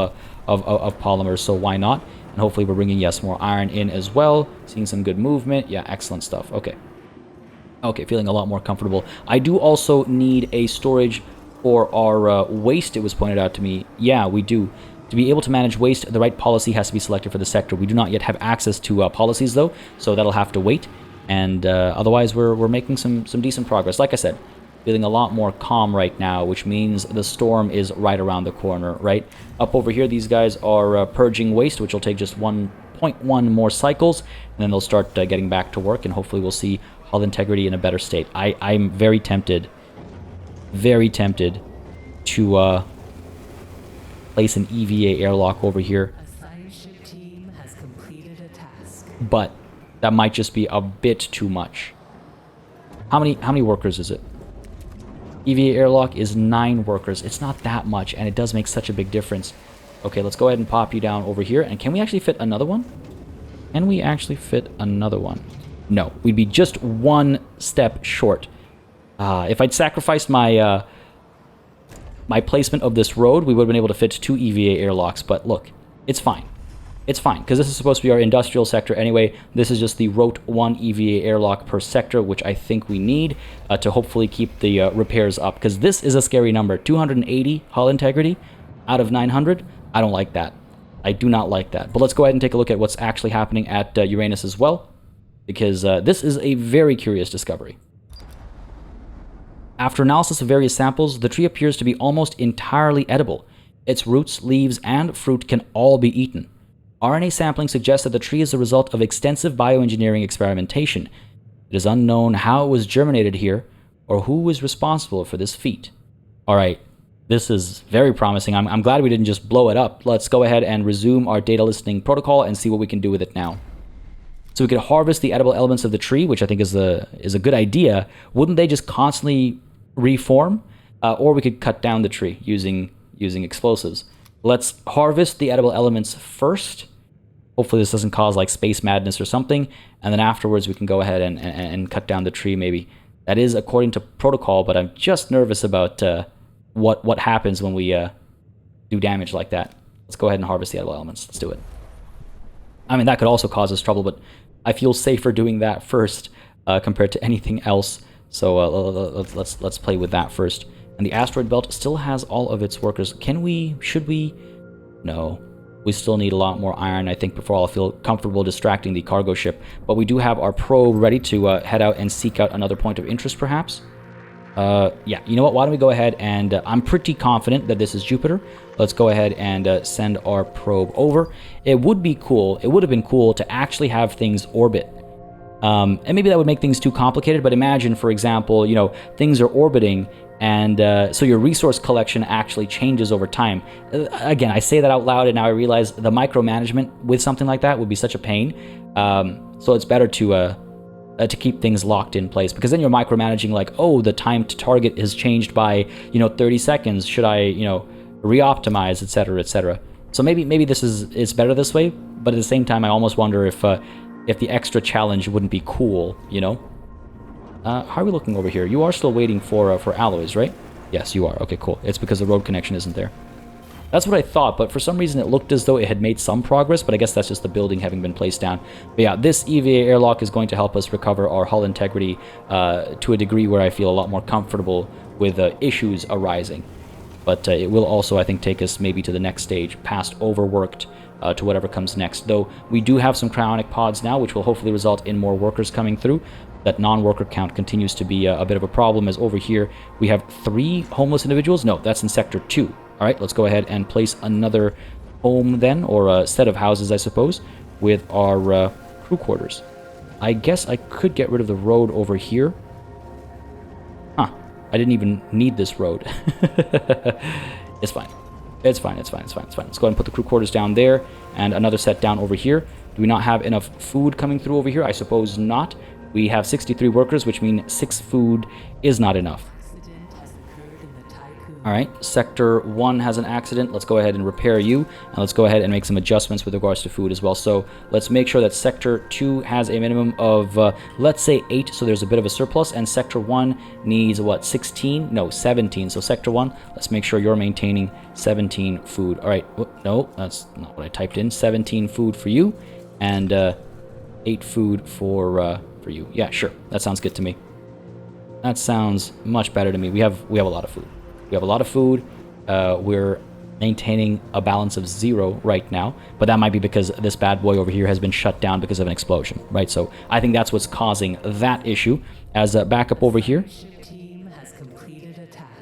polymers, so why not? And hopefully we're bringing, yes, more iron in as well. Seeing some good movement. Yeah, excellent stuff. Okay. Okay, feeling a lot more comfortable. I do also need a storage for our waste, it was pointed out to me. Yeah, we do. To be able to manage waste, the right policy has to be selected for the sector. We do not yet have access to policies, though, so that'll have to wait. And otherwise, we're making some decent progress. Like I said, feeling a lot more calm right now, which means the storm is right around the corner, right? Up over here, these guys are purging waste, which will take just 1.1 more cycles, and then they'll start getting back to work, and hopefully we'll see hull integrity in a better state. I'm very tempted to place an EVA airlock over here. A science ship team has completed a task. But that might just be a bit too much. How many workers is it? EVA airlock is 9 workers. It's not that much, and it does make such a big difference. Okay, let's go ahead and pop you down over here. And can we actually fit another one? Can we actually fit another one? No, we'd be just 1 step short. If I'd sacrificed my my placement of this road, we would have been able to fit 2 EVA airlocks. But look, it's fine. It's fine, because this is supposed to be our industrial sector anyway. This is just the rote 1 EVA airlock per sector, which I think we need to hopefully keep the repairs up. Because this is a scary number. 280 hull integrity out of 900. I don't like that. I do not like that. But let's go ahead and take a look at what's actually happening at Uranus as well, because this is a very curious discovery. After analysis of various samples, the tree appears to be almost entirely edible. Its roots, leaves, and fruit can all be eaten. RNA sampling suggests that the tree is the result of extensive bioengineering experimentation. It is unknown how it was germinated here, or who was responsible for this feat. Alright, this is very promising. I'm glad we didn't just blow it up. Let's go ahead and resume our data listening protocol and see what we can do with it now. So we could harvest the edible elements of the tree, which I think is a good idea. Wouldn't they just constantly reform? Or we could cut down the tree using explosives. Let's harvest the edible elements first. Hopefully this doesn't cause like space madness or something, and then afterwards we can go ahead and cut down the tree maybe. That is according to protocol, but I'm just nervous about what happens when we do damage like that. Let's go ahead and harvest the edible elements. Let's do it. I mean, that could also cause us trouble, but I feel safer doing that first compared to anything else. So let's play with that first. And the asteroid belt still has all of its workers. Should we? No. We still need a lot more iron, I think, before I'll feel comfortable distracting the cargo ship. But we do have our probe ready to head out and seek out another point of interest, perhaps. Yeah, you know what? Why don't we go ahead and... I'm pretty confident that this is Jupiter. Let's go ahead and send our probe over. It would be cool. It would have been cool to actually have things orbit. And maybe that would make things too complicated, but imagine, for example, you know, things are orbiting, and so your resource collection actually changes over time. Again, I say that out loud, and now I realize the micromanagement with something like that would be such a pain. So it's better to keep things locked in place, because then you're micromanaging like, oh, the time to target has changed by, 30 seconds. Should I, re-optimize, etc., etc. So maybe it's better this way, but at the same time, I almost wonder if the extra challenge wouldn't be cool, How are we looking over here? You are still waiting for alloys, right? Yes, you are. Okay, cool. It's because the road connection isn't there. That's what I thought, but for some reason it looked as though it had made some progress, but I guess that's just the building having been placed down. But yeah, this EVA airlock is going to help us recover our hull integrity to a degree where I feel a lot more comfortable with issues arising. But it will also, I think, take us maybe to the next stage, past overworked, to whatever comes next. Though we do have some cryonic pods now, which will hopefully result in more workers coming through. That non-worker count continues to be a bit of a problem, as over here we have 3 homeless individuals. No, that's in Sector 2. All right, let's go ahead and place another home then, or a set of houses, I suppose, with our crew quarters. I guess I could get rid of the road over here. Huh, I didn't even need this road. It's fine. It's fine. Let's go ahead and put the crew quarters down there, and another set down over here. Do we not have enough food coming through over here? I suppose not. We have 63 workers, which means 6 food is not enough. Accident has occurred in the Tiqqun All right, Sector 1 has an accident. Let's go ahead and repair you, and let's go ahead and make some adjustments with regards to food as well. So let's make sure that Sector 2 has a minimum of, let's say 8, so there's a bit of a surplus, and Sector 1 needs, what, 16? No, 17. So Sector 1, let's make sure you're maintaining 17 food. All right, no, that's not what I typed in. 17 food for you, and 8 food for you. Yeah, sure, that sounds good to me. That sounds much better to me. We have a lot of food. We have a lot of food. We're maintaining a balance of 0 right now, but that might be because this bad boy over here has been shut down because of an explosion, right? So I think that's what's causing that issue. As a backup over here,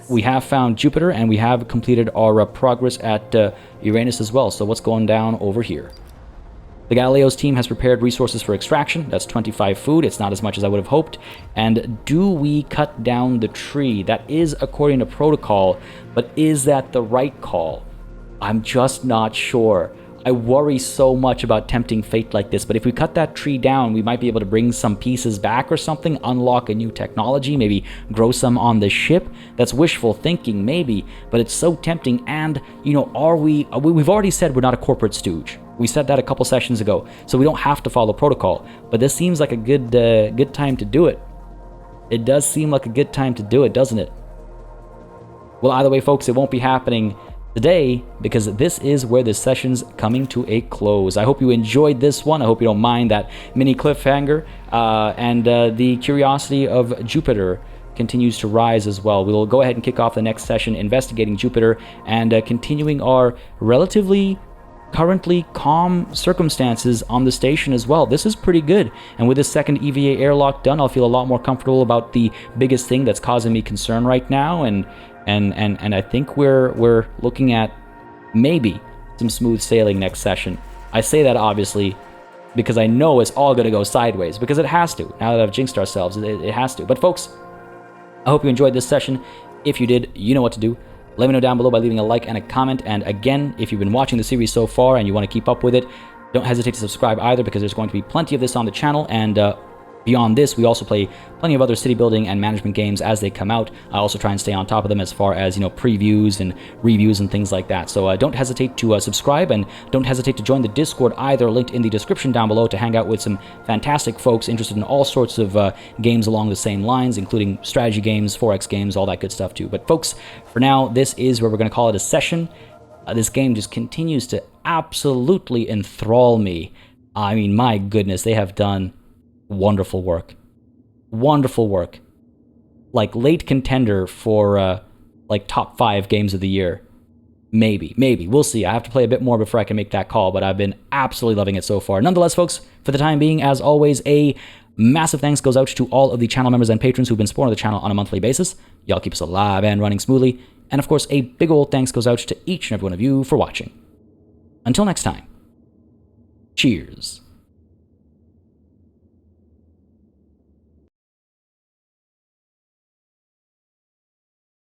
we have found Jupiter, and we have completed our progress at Uranus as well. So what's going down over here? The Galileo's team has prepared resources for extraction. That's 25 food. It's not as much as I would have hoped. And do we cut down the tree? That is according to protocol, but is that the right call? I'm just not sure. I worry so much about tempting fate like this, but if we cut that tree down, we might be able to bring some pieces back or something, unlock a new technology, maybe grow some on the ship. That's wishful thinking, maybe, but it's so tempting. And, you know, we've already said we're not a corporate stooge. We said that a couple sessions ago, so we don't have to follow protocol. But this seems like a good time to do it. It does seem like a good time to do it, doesn't it? Well, either way, folks, it won't be happening today because this is where this session's coming to a close. I hope you enjoyed this one. I hope you don't mind that mini cliffhanger, and the curiosity of Jupiter continues to rise as well. We will go ahead and kick off the next session investigating Jupiter and continuing our relatively currently calm circumstances on the station as well. This is pretty good, and with this second EVA airlock done, I'll feel a lot more comfortable about the biggest thing that's causing me concern right now, and I think we're looking at maybe some smooth sailing next session. I say that obviously because I know it's all going to go sideways, because it has to. Now that I've jinxed ourselves, it has to. But folks, I hope you enjoyed this session. If you did, you know what to do. Let me know down below by leaving a like and a comment. And again, if you've been watching the series so far and you want to keep up with it, don't hesitate to subscribe either, because there's going to be plenty of this on the channel. And beyond this, we also play plenty of other city building and management games as they come out. I also try and stay on top of them as far as, you know, previews and reviews and things like that. So don't hesitate to subscribe, and don't hesitate to join the Discord either, linked in the description down below, to hang out with some fantastic folks interested in all sorts of games along the same lines, including strategy games, 4X games, all that good stuff too. But folks, for now, this is where we're going to call it a session. This game just continues to absolutely enthrall me. I mean, my goodness, they have done wonderful work. Wonderful work. Like late contender for like top 5 games of the year. Maybe. We'll see. I have to play a bit more before I can make that call, but I've been absolutely loving it so far. Nonetheless, folks, for the time being, as always, a massive thanks goes out to all of the channel members and patrons who've been supporting the channel on a monthly basis. Y'all keep us alive and running smoothly. And of course, a big old thanks goes out to each and every one of you for watching. Until next time, cheers.